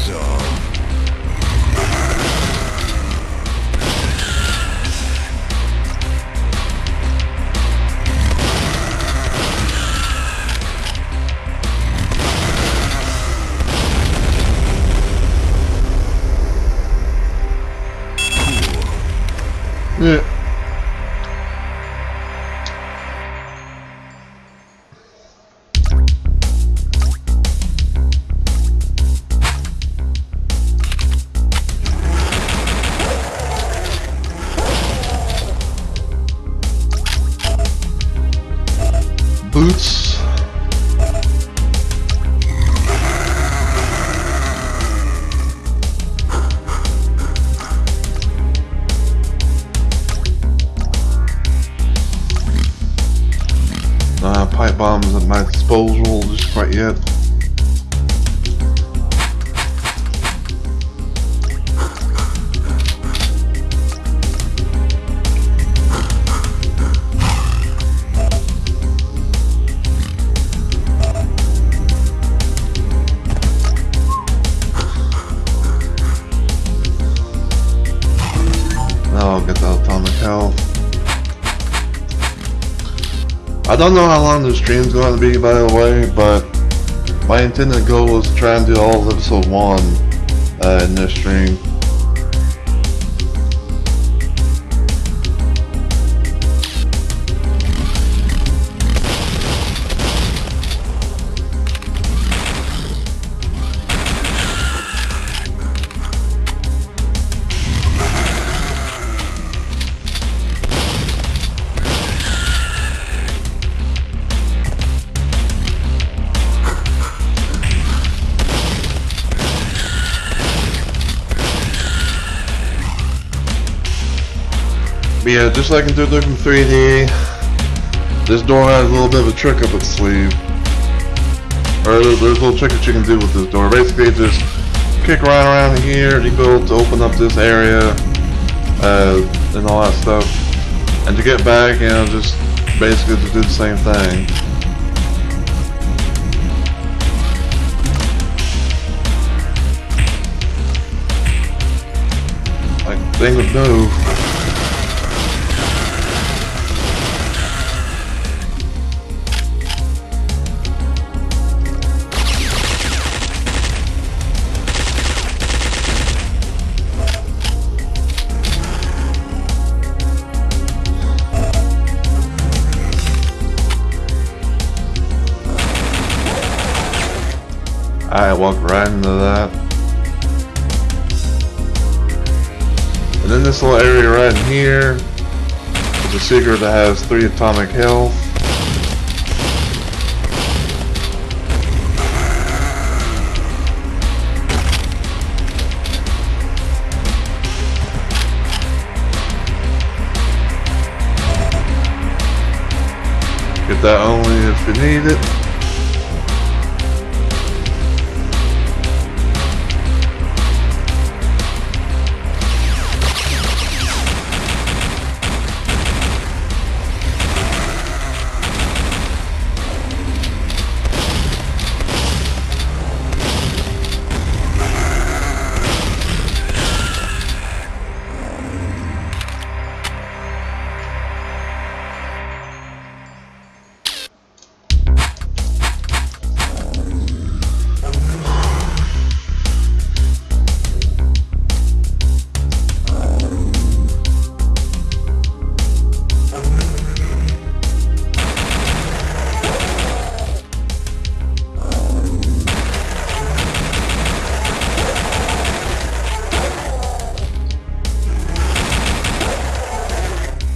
Yeah. Boots. Pipe bombs at my disposal just quite yet. Now I'll get the atomic health. I don't know how long the stream's going to be, by the way, but my intended goal was to try and do all of episode 1 in this stream. But yeah, just like in Nukem 3D, this door has a little bit of a trick up its sleeve. Or there's a little trick that you can do with this door. Basically, just kick right around here, you go to open up this area, and all that stuff. And to get back, you know, just basically to do the same thing. Like, thing would move. walk right into that. And then this little area right in here is a secret that has 3 atomic health. Get that only if you need it.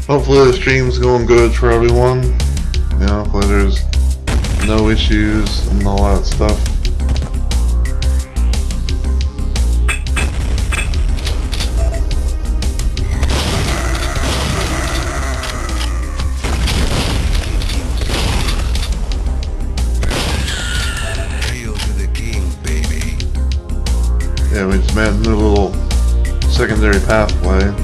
Hopefully the stream's going good for everyone. You know, hopefully there's no issues and all that stuff. Hail to the king, baby. Yeah, we just made a new little secondary pathway.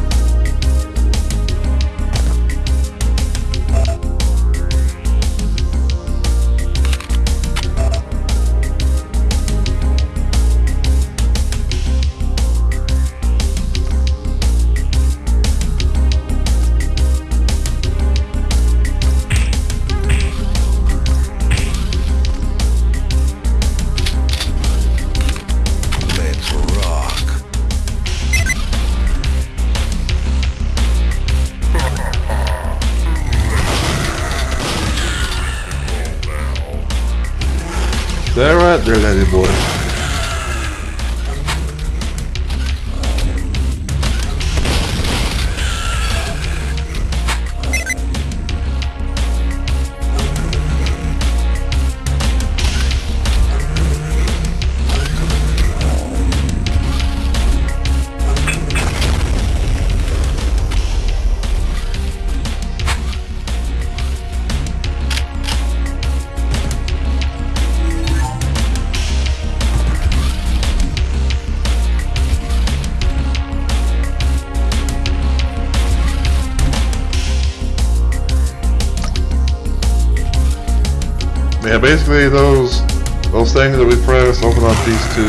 Let's rock. Is that right there, daddy boy? Yeah, basically those things that we press open up these 2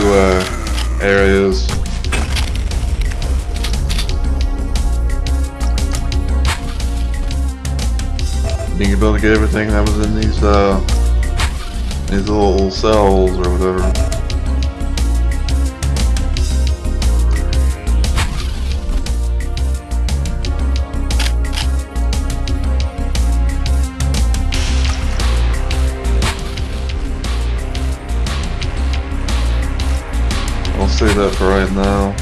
areas. You can be able to get everything that was in these little cells or whatever. I'll say that for right now.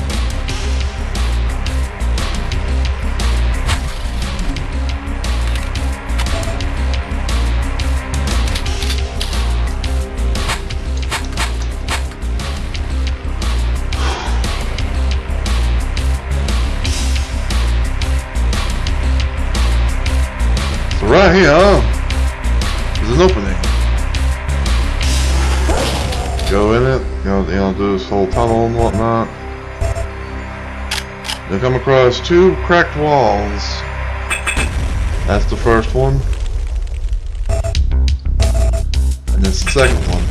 So right here, there's an opening. Go in it, you know, do this whole tunnel and whatnot. You'll come across 2 cracked walls. That's the first one. And it's the second one.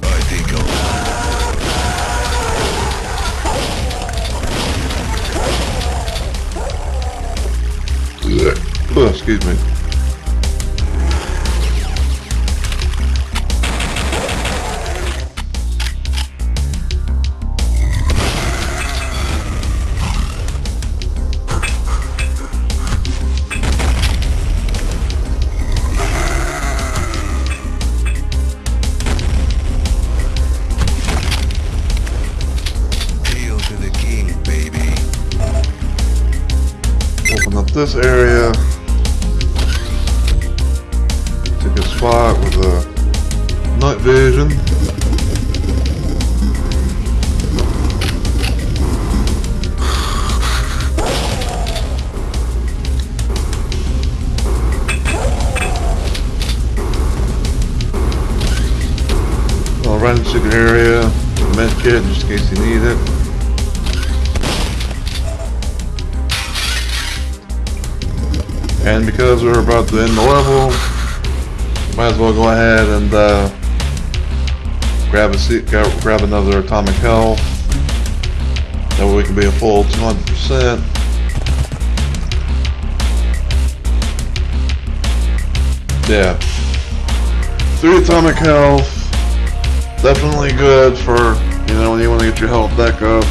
I think I'll... Oh, excuse me. this area. Take a spot with a night vision. Right in the secret area, med kit just in case you need it. And because we're about to end the level, might as well go ahead and grab another atomic health. That way we can be a full 200%. Yeah, 3 atomic health. Definitely good for, you know, when you want to get your health back up.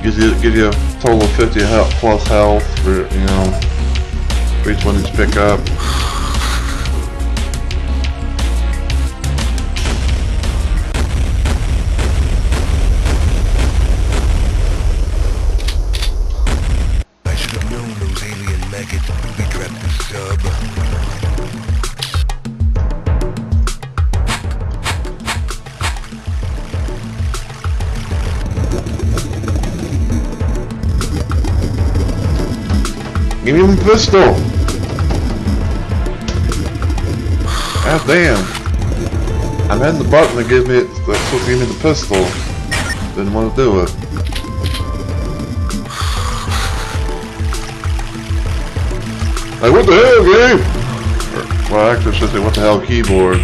Gives you a total of 50 plus health for, you know, for each one that you pick up. Give me the pistol! God damn! I'm hitting the button that gives me it, that's supposed to give me the pistol. Didn't want to do it. Like, what the hell, game? Well, actually, I should say, what the hell, keyboard?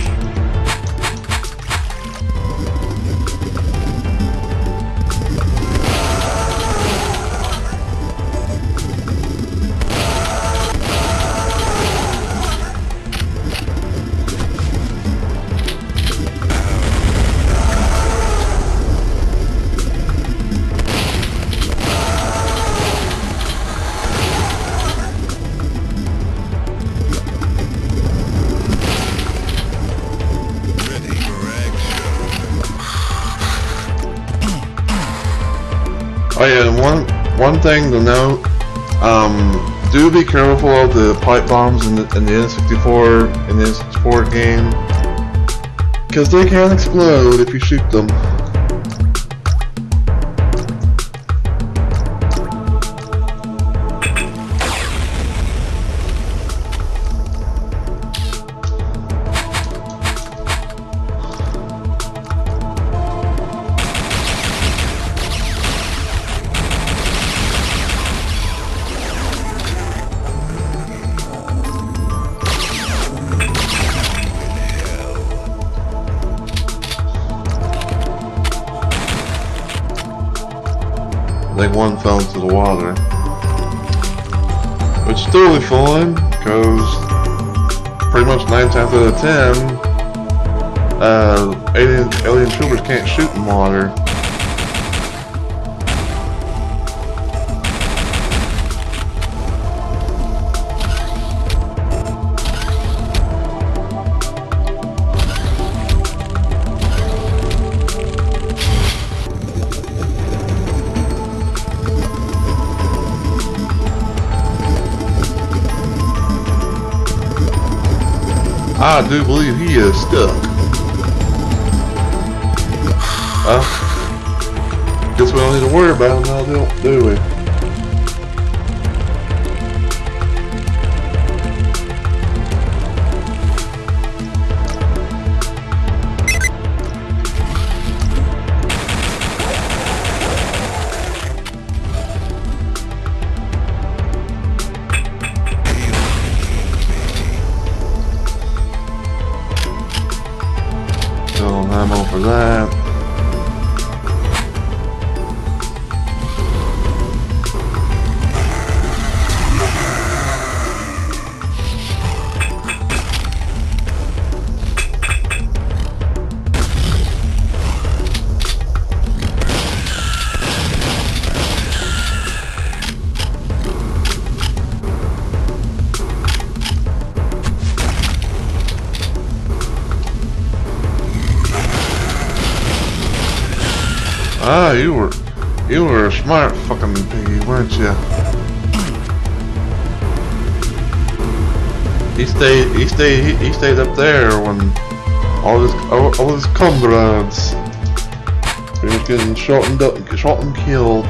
Oh yeah, and one thing to note, do be careful of the pipe bombs in the N64 game, because they can explode if you shoot them. I think one fell into the water, which is totally fine, because pretty much 9 times out of 10, alien troopers can't shoot in water. I do believe he is stuck. Guess we don't need to worry about him now, do we? Ammo for that. Ah, you were a smart fucking piggy, weren't you? He stayed up there when all his comrades were getting shot and killed.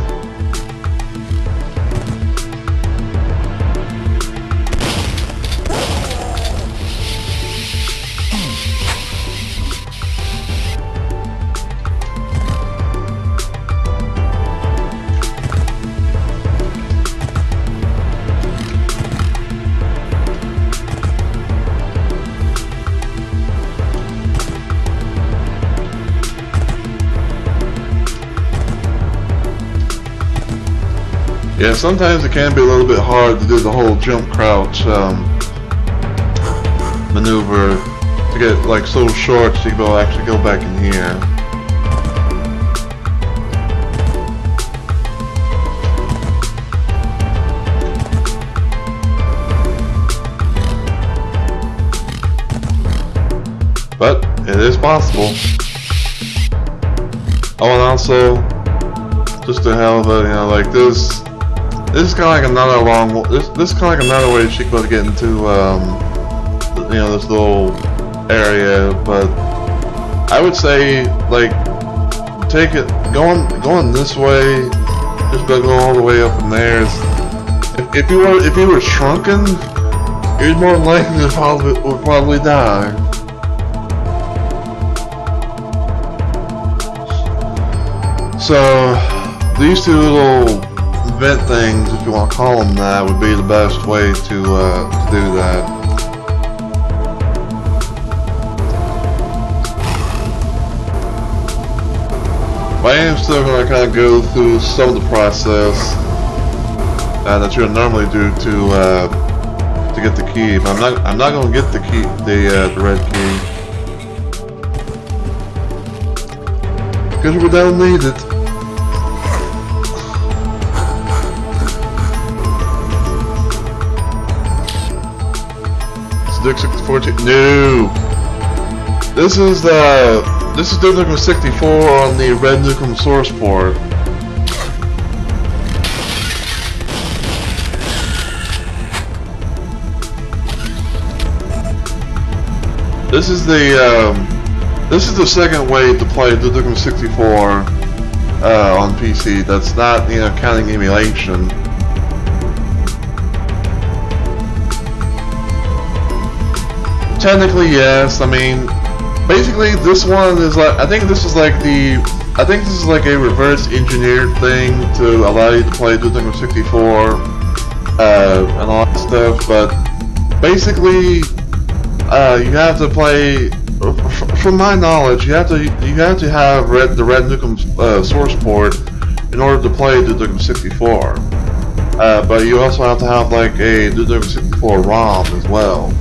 Yeah, sometimes it can be a little bit hard to do the whole jump crouch maneuver to get like so short so you can actually go back in here. But it is possible. Oh, and also, just to hell of it, you know, like this is kind of like another this is kind of like another way she could get into, you know, this little area. But I would say, like, take it, going this way, just go all the way up in there. If you were shrunken, you'd more than likely would probably die. So these two little vent things, if you want to call them that, would be the best way to do that. But I am still going to kind of go through some of the process that you would normally do to get the key. But I'm not going to get the key, the red key, because we don't need it. Duke 64. No, this is Duke Nukem 64 on the Red Nukem source port. This is the second way to play Duke Nukem 64 on PC. That's not, you know, counting emulation. Technically, yes. I mean, basically, this one is like, I think this is like a reverse engineered thing to allow you to play Duke Nukem 64 and all that stuff. But basically, you have to play. From my knowledge, you have to have the Red Nukem source port in order to play Duke Nukem 64. But you also have to have like a Duke Nukem 64 ROM as well.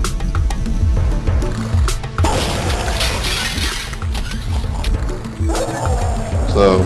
So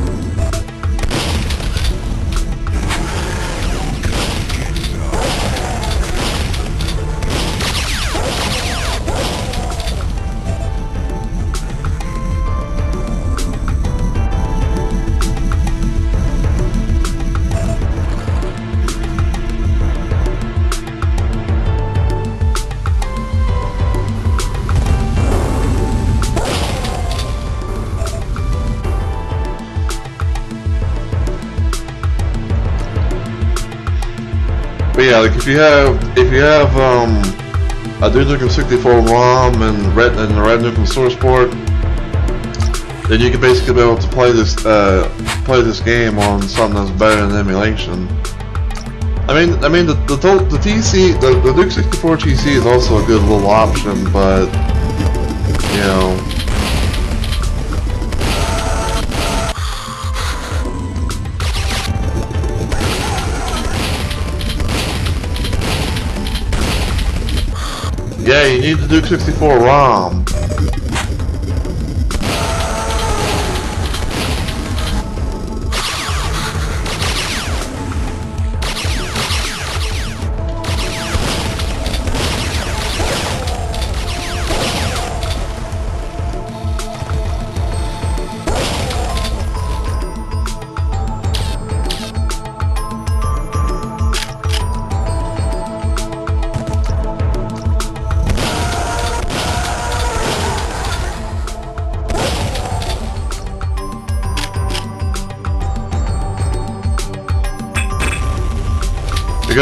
but yeah, like if you have a Duke Nukem 64 ROM and the Red Nukem source port, then you can basically be able to play this game on something that's better than emulation. I mean the TC, the Duke 64 TC is also a good little option, but you know. Yeah, you need the Duke 64 ROM.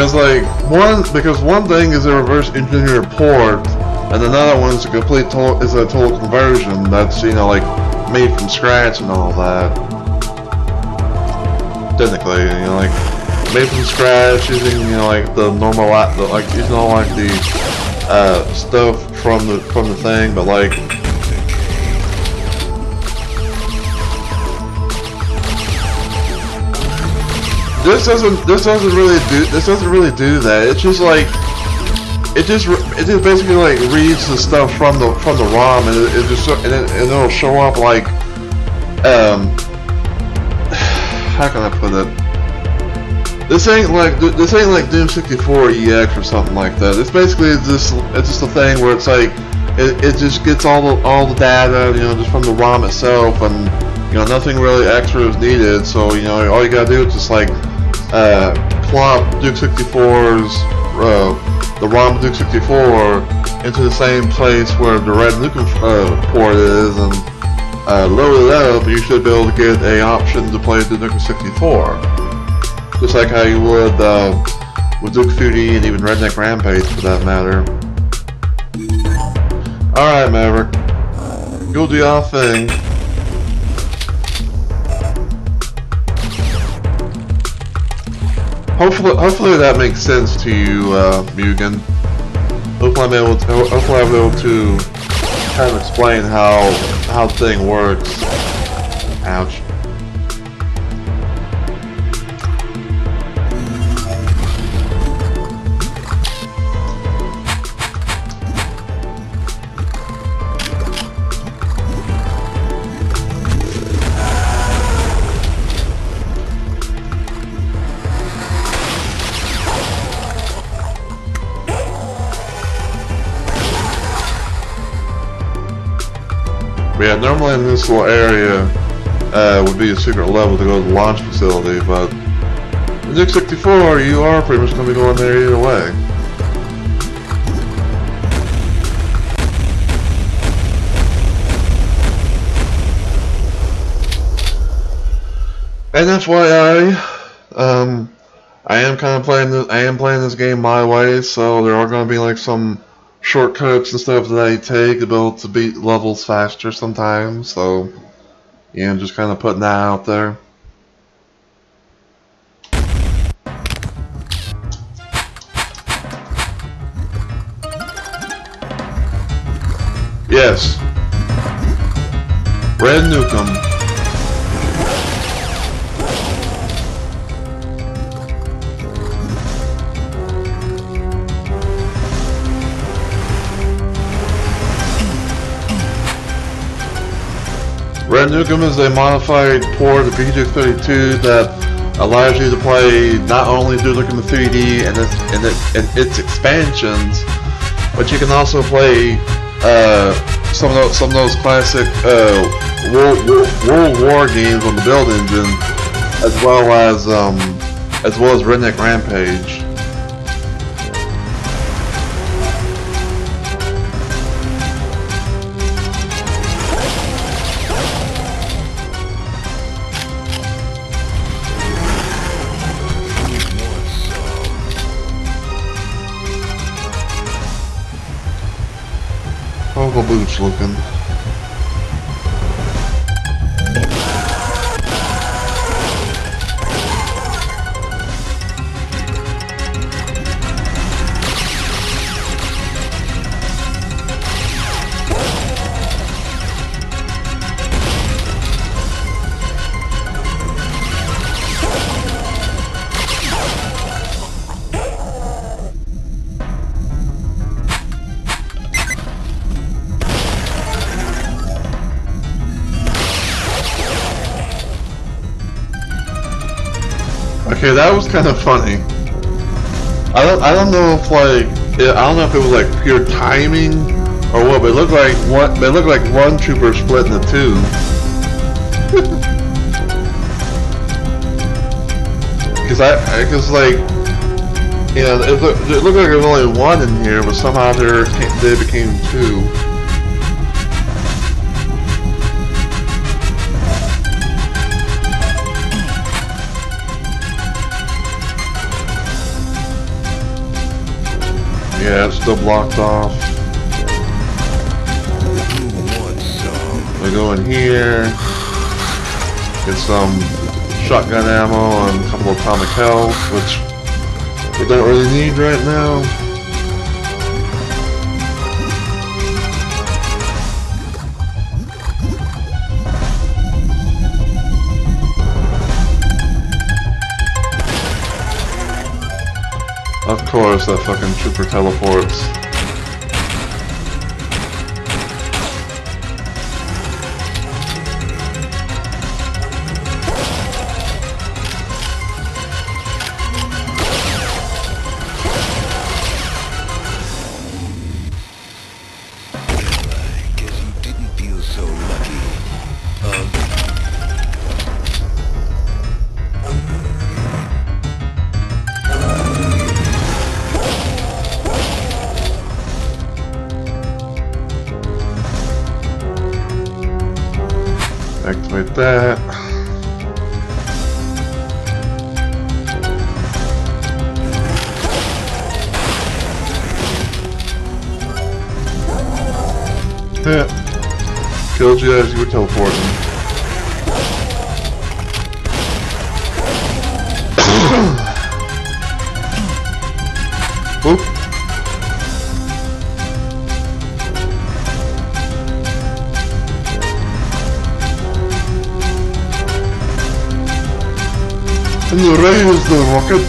Because one thing is a reverse engineer port, and another one is a total conversion that's like made from scratch and all that. Technically, like made from scratch using like the normal using all like the stuff from the thing, but like this doesn't really do that. It's just like it just basically like reads the stuff from the ROM, and it'll show up like how can I put it? This ain't like Doom 64 EX or something like that. It's basically just a thing where it's like it just gets all the data just from the ROM itself, and nothing really extra is needed. So all you gotta do is just like plop Duke 64's the ROM of Duke 64 into the same place where the red Nukem port is, and load it up, and you should be able to get a option to play the Nukem 64. Just like how you would with Duke 3D and even Redneck Rampage for that matter. Alright, Maverick. Go do your thing. Hopefully that makes sense to you, Mugen. Hopefully I'm able to kind of explain how the thing works. Ouch. But yeah, normally in this little area would be a secret level to go to the launch facility, but in Duke 64 you are pretty much going to be going there either way. And FYI, I am playing this game my way, so there are going to be like some shortcuts and stuff that I take to be able to beat levels faster sometimes, so yeah, I'm just kind of putting that out there. Yes, Red Nukem. Red Nukem is a modified port of PG-32 that allows you to play not only Duke Nukem 3D and its expansions, but you can also play some of those classic World War games on the build engine, as well as Redneck Rampage. Uncle Boots looking. Okay, that was kind of funny. I don't know if it was like pure timing or what, but it looked like one trooper split into two. Because like it looked like there was only one in here, but somehow they became two. Yeah, it's still blocked off. We go in here, get some shotgun ammo and a couple of atomic health, which we don't really need right now. Of course, that fucking trooper teleports. Activate that. Yeah. Killed you as you were teleporting. Oop. And raise the rocket.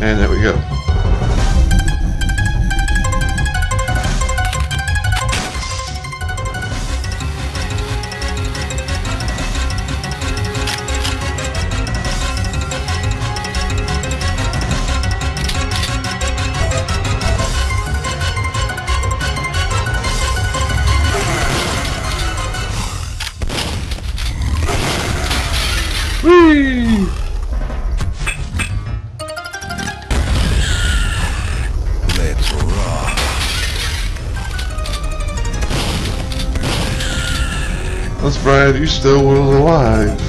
And there we go. Whee! Let's rock. That's Brad, you still were alive.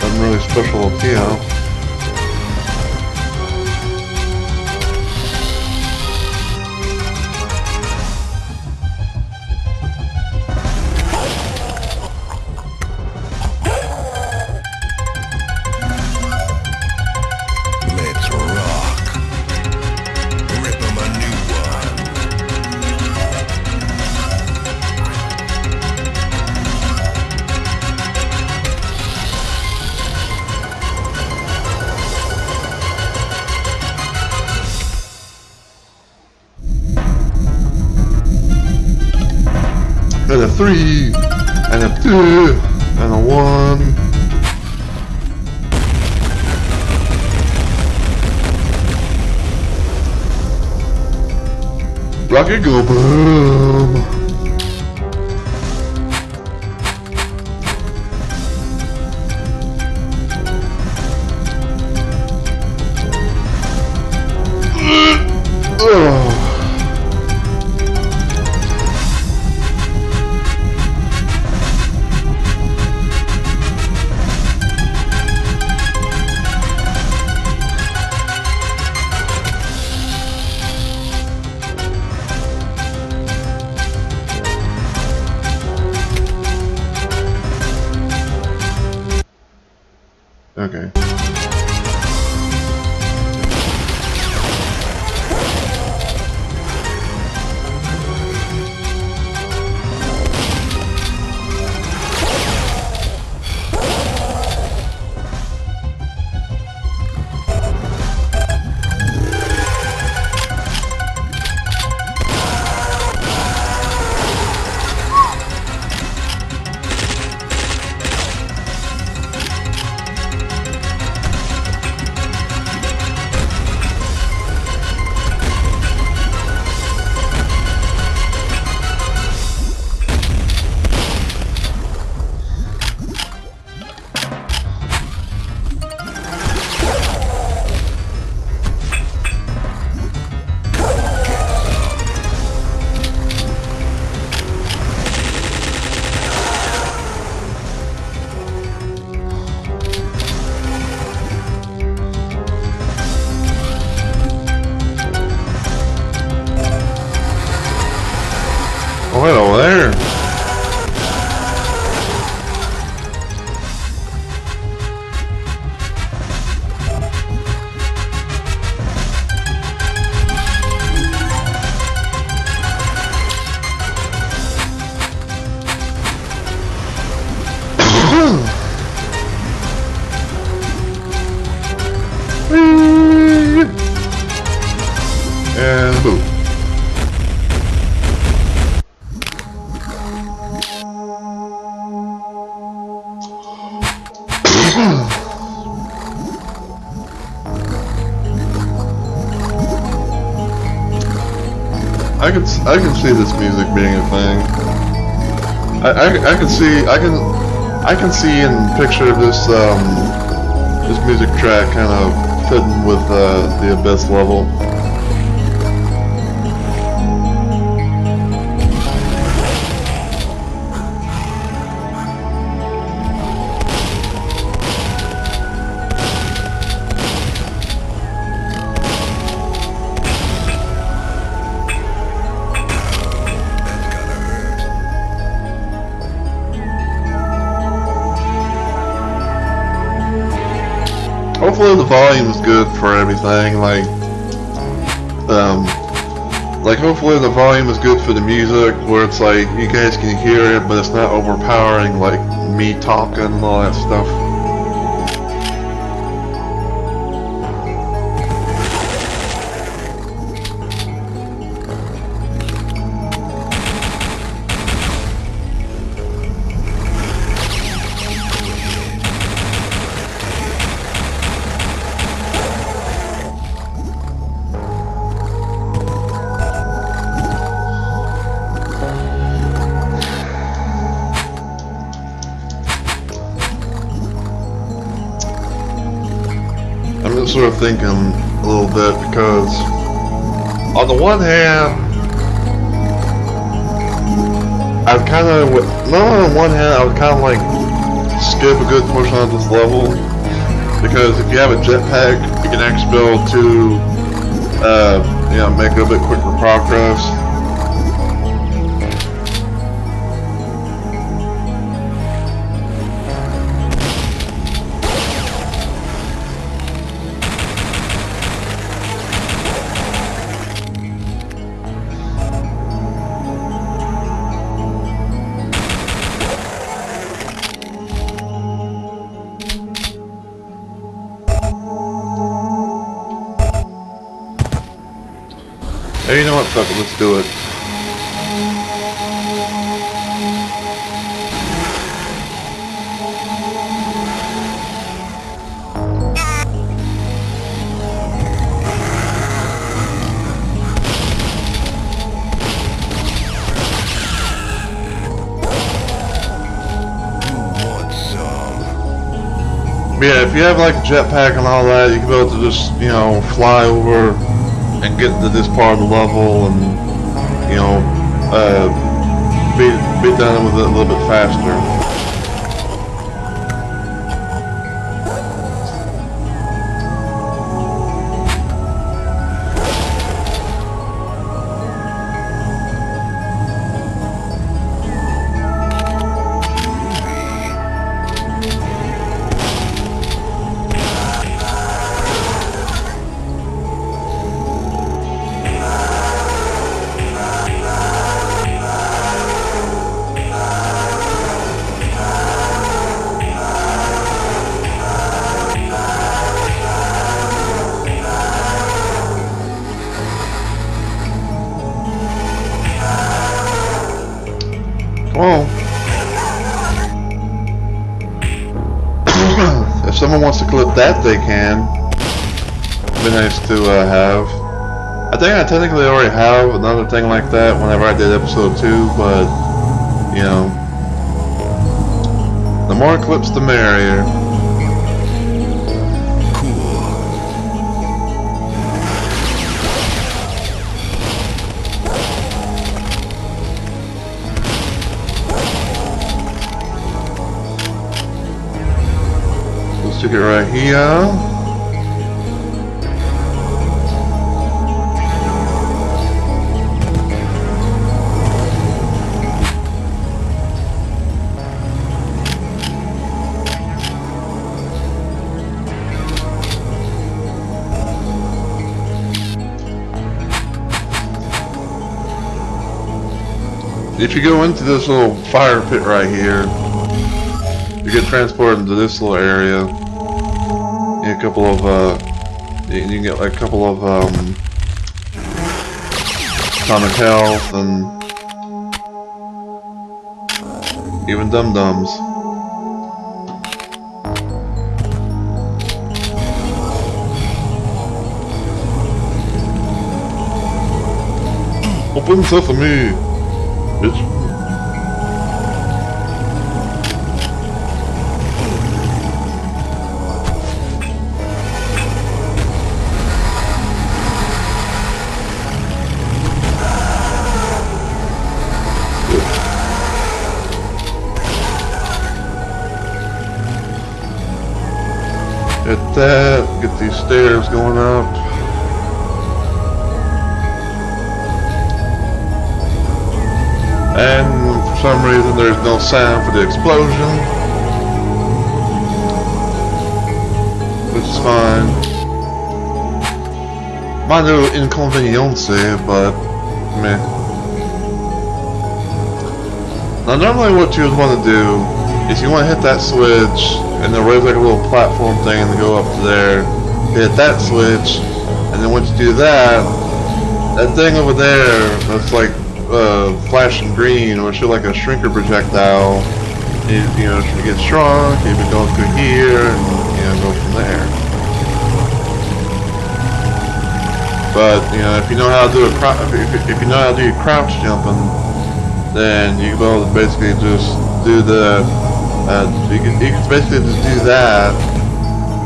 Nothing really special appeal. Let's rock. Rip 'em a new one. And a 3, and a 2, and a 1. Rocket go boom. Okay. And boom. I can see this music being a thing. I can see and picture this this music track kind of fitting with the Abyss level. Hopefully the volume is good for everything. Like hopefully the volume is good for the music, where it's like you guys can hear it, but it's not overpowering like me talking and all that stuff. I'm just sort of thinking a little bit, because on the one hand, I would kind of, like skip a good portion of this level, because if you have a jetpack, you can actually be able to, make a bit quicker progress. Hey, you know what? Fuck it, let's do it. But yeah, if you have like a jetpack and all that, you can be able to just, fly over and get to this part of the level and, be done with it a little bit faster. Well, if someone wants to clip that, they can. It'd be nice to have. I think I technically already have another thing like that whenever I did episode 2, but, the more clips the merrier. Stick it right here. If you go into this little fire pit right here, you get transported into this little area. You get a couple of you can get like a couple of atomic health and even dum-dums. Open sesame, bitch. Hit that, get these stairs going up. And for some reason there's no sound for the explosion, which is fine. Minor inconvenience, but meh. Now normally what you would want to do is you want to hit that switch, and then raise like a little platform thing and go up to there, hit that switch, and then once you do that, that thing over there that's like flashing green or shoot like a shrinker projectile, you know, should get shrunk, you can go through here and go from there. But you know, if you know how to do if you know how to do your crouch jumping, then you can be able to basically just do the you can basically just do that,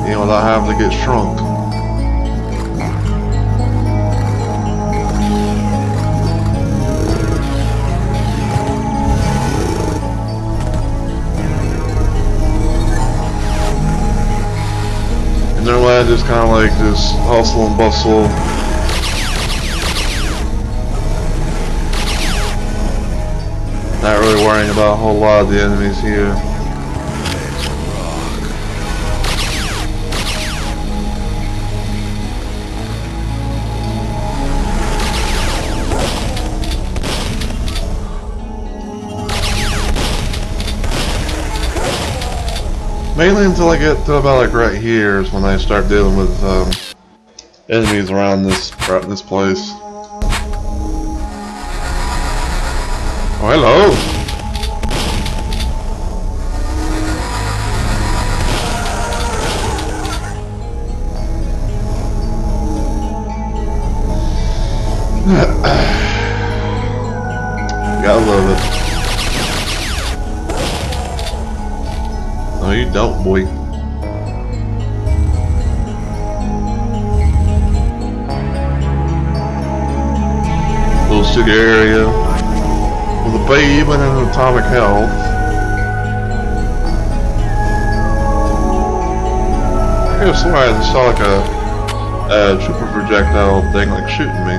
you know, without having to get shrunk. And normally I just kind of like just hustle and bustle. Not really worrying about a whole lot of the enemies here. Mainly until I get to about like right here is when I start dealing with enemies around this place. Oh, hello! Gotta love it. No, you don't, boy. Little sugar area with a babe and an atomic health. I could have sworn I just saw like a super projectile thing like shooting me,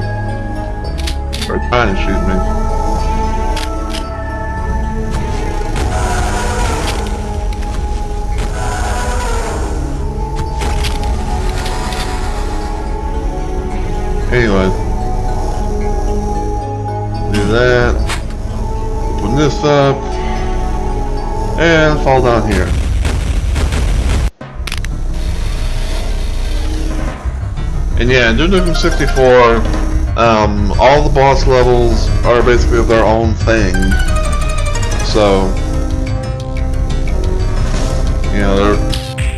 or trying to shoot me. Anyway, do that, open this up, and fall down here. And yeah, in Nukem 64, all the boss levels are basically their own thing. So, you know,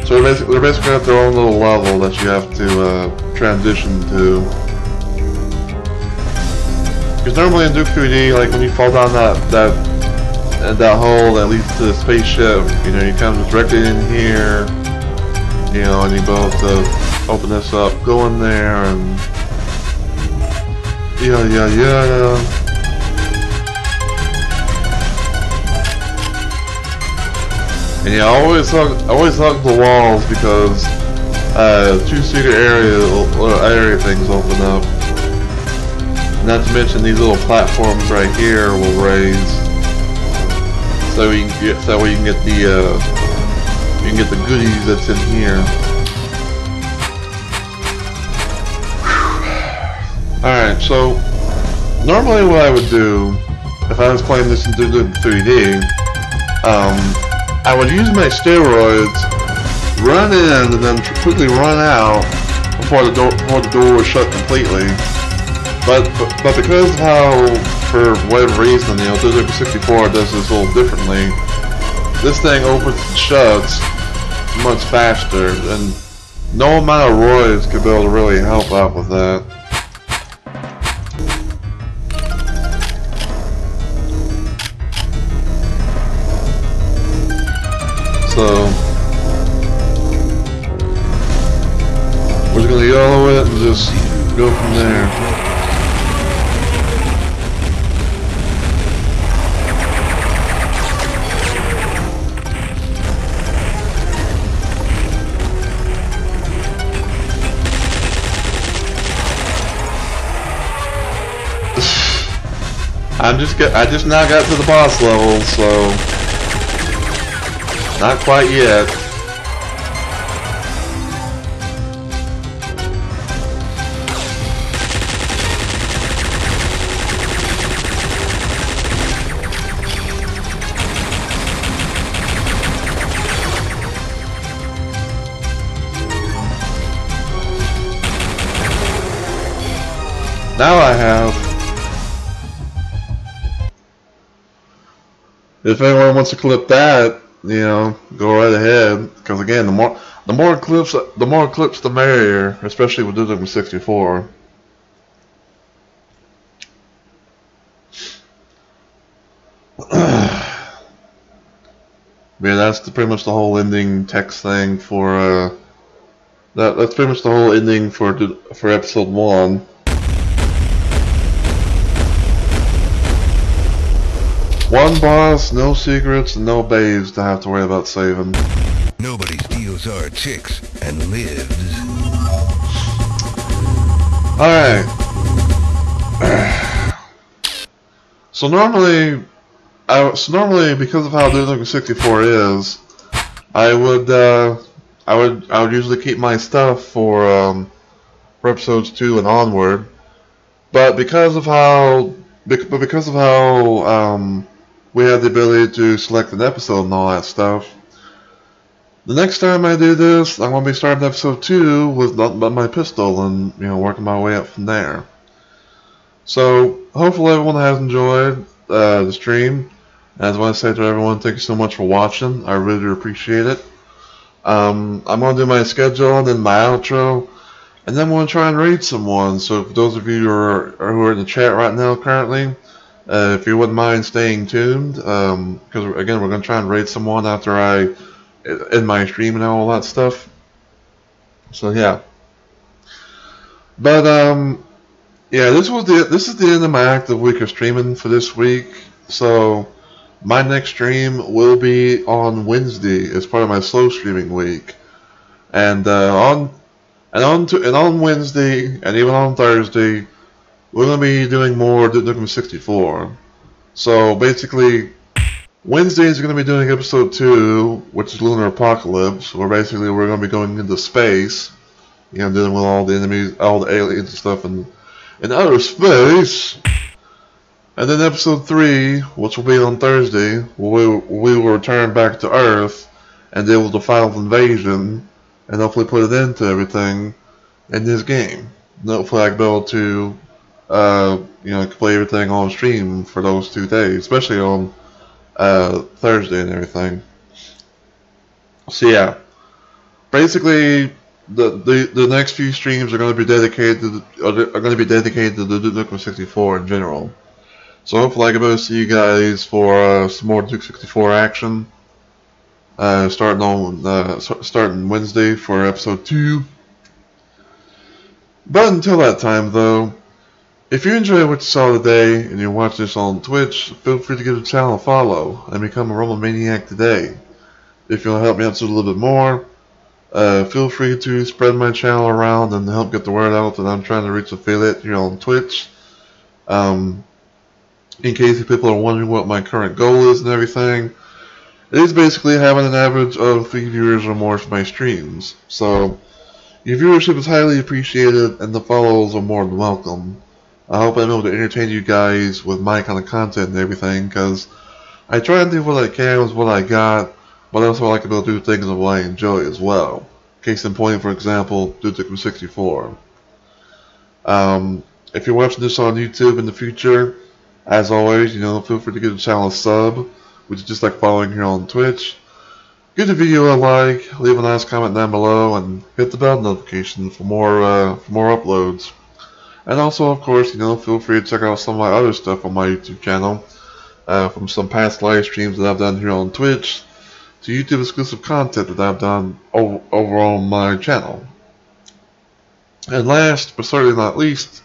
they're basically at their own little level that you have to transition to. Because normally in Duke 3D, like when you fall down that hole that leads to the spaceship, you know, you come directly in here, you know, and you go to open this up, go in there, and yeah. And yeah, I always hug the walls because two secret area things open up. Not to mention these little platforms right here will raise, so we can get the goodies that's in here. Alright, so normally what I would do if I was playing this in 3D, I would use my steroids, run in, and then quickly run out before the door was shut completely. But because of how, for whatever reason, you know, Nukem 64 does this a little differently, this thing opens and shuts much faster, and no amount of roids could be able to really help out with that. So we're just gonna yellow it and just go from there. I just now got to the boss level, so not quite yet. Now I have. If anyone wants to clip that, you know, go right ahead. Because again, the more clips, the merrier, especially with Nukem 64. Yeah, that's pretty much the whole ending text thing for that's pretty much the whole ending for episode 1. One boss, no secrets, and no babes to have to worry about saving. Nobody steals our chicks and lives. Alright. So normally, because of how Nukem 64 is, I would usually keep my stuff for episodes 2 and onward. But because of how we have the ability to select an episode and all that stuff, the next time I do this, I'm going to be starting episode 2 with nothing but my pistol and, you know, working my way up from there. So, hopefully everyone has enjoyed the stream. As I want to say to everyone, thank you so much for watching. I really do appreciate it. I'm going to do my schedule and then my outro, and then I'm going to try and raid someone. So, for those of you who are in the chat right now currently, if you wouldn't mind staying tuned, because again, we're going to try and raid someone after I end my stream and all that stuff. So yeah. But yeah, this is the end of my active week of streaming for this week. So my next stream will be on Wednesday as part of my slow streaming week, and on Wednesday and even on Thursday, we're going to be doing more Nukem 64. So basically, Wednesday is going to be doing episode 2, which is Lunar Apocalypse, where basically we're going to be going into space, you know, dealing with all the enemies, all the aliens and stuff in outer space. And then episode 3, which will be on Thursday, we will return back to Earth and deal with the final invasion, and hopefully put an end to everything in this game. And hopefully I can be able to you know, play everything on stream for those 2 days, especially on Thursday and everything. So yeah, basically the next few streams are going to be dedicated to the Nukem 64 in general. So hopefully I can be able to see you guys for some more Nukem 64 action, starting Wednesday for episode 2. But until that time, though, if you enjoyed what you saw today and you're watching this on Twitch, feel free to give the channel a follow and become a Roman Maniac today. If you want to help me out just a little bit more, feel free to spread my channel around and help get the word out that I'm trying to reach affiliate here on Twitch. In case people are wondering what my current goal is and everything, it is basically having an average of 3 viewers or more for my streams. So your viewership is highly appreciated and the follows are more than welcome. I hope I'm able to entertain you guys with my kind of content and everything, because I try and do what I can with what I got, but I also like to be able to do things that I enjoy as well. Case in point, for example, Nukem 64. If you're watching this on YouTube in the future, as always, feel free to give the channel a sub, which is just like following here on Twitch. Give the video a like, leave a nice comment down below, and hit the bell notification for more uploads. And also, of course, feel free to check out some of my other stuff on my YouTube channel, from some past live streams that I've done here on Twitch, to YouTube exclusive content that I've done over on my channel. And last, but certainly not least,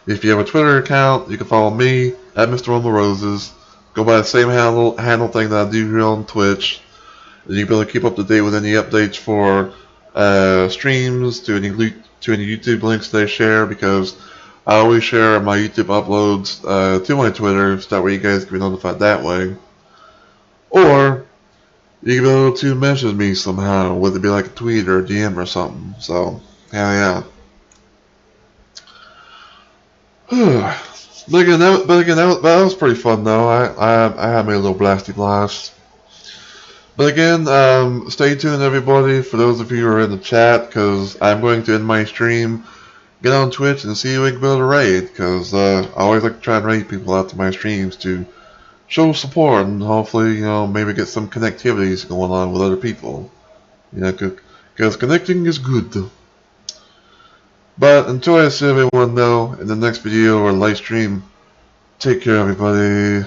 if you have a Twitter account, you can follow me at Mr. Rumble Roses. Go by the same handle thing that I do here on Twitch. And you can be able to keep up to date with any updates for streams, to any YouTube links they share, because I always share my YouTube uploads to my Twitter, so that way you guys can be notified that way. Or you can be able to message me somehow, whether it be like a tweet or a DM or something. So, yeah. But again, that was pretty fun though. I had my little blasty blast. But again, stay tuned everybody, for those of you who are in the chat, because I'm going to end my stream, get on Twitch and see if we can build a raid, because I always like to try and raid people out to my streams to show support and hopefully, maybe get some connectivities going on with other people. Because connecting is good. But until I see everyone though, in the next video or live stream, take care everybody.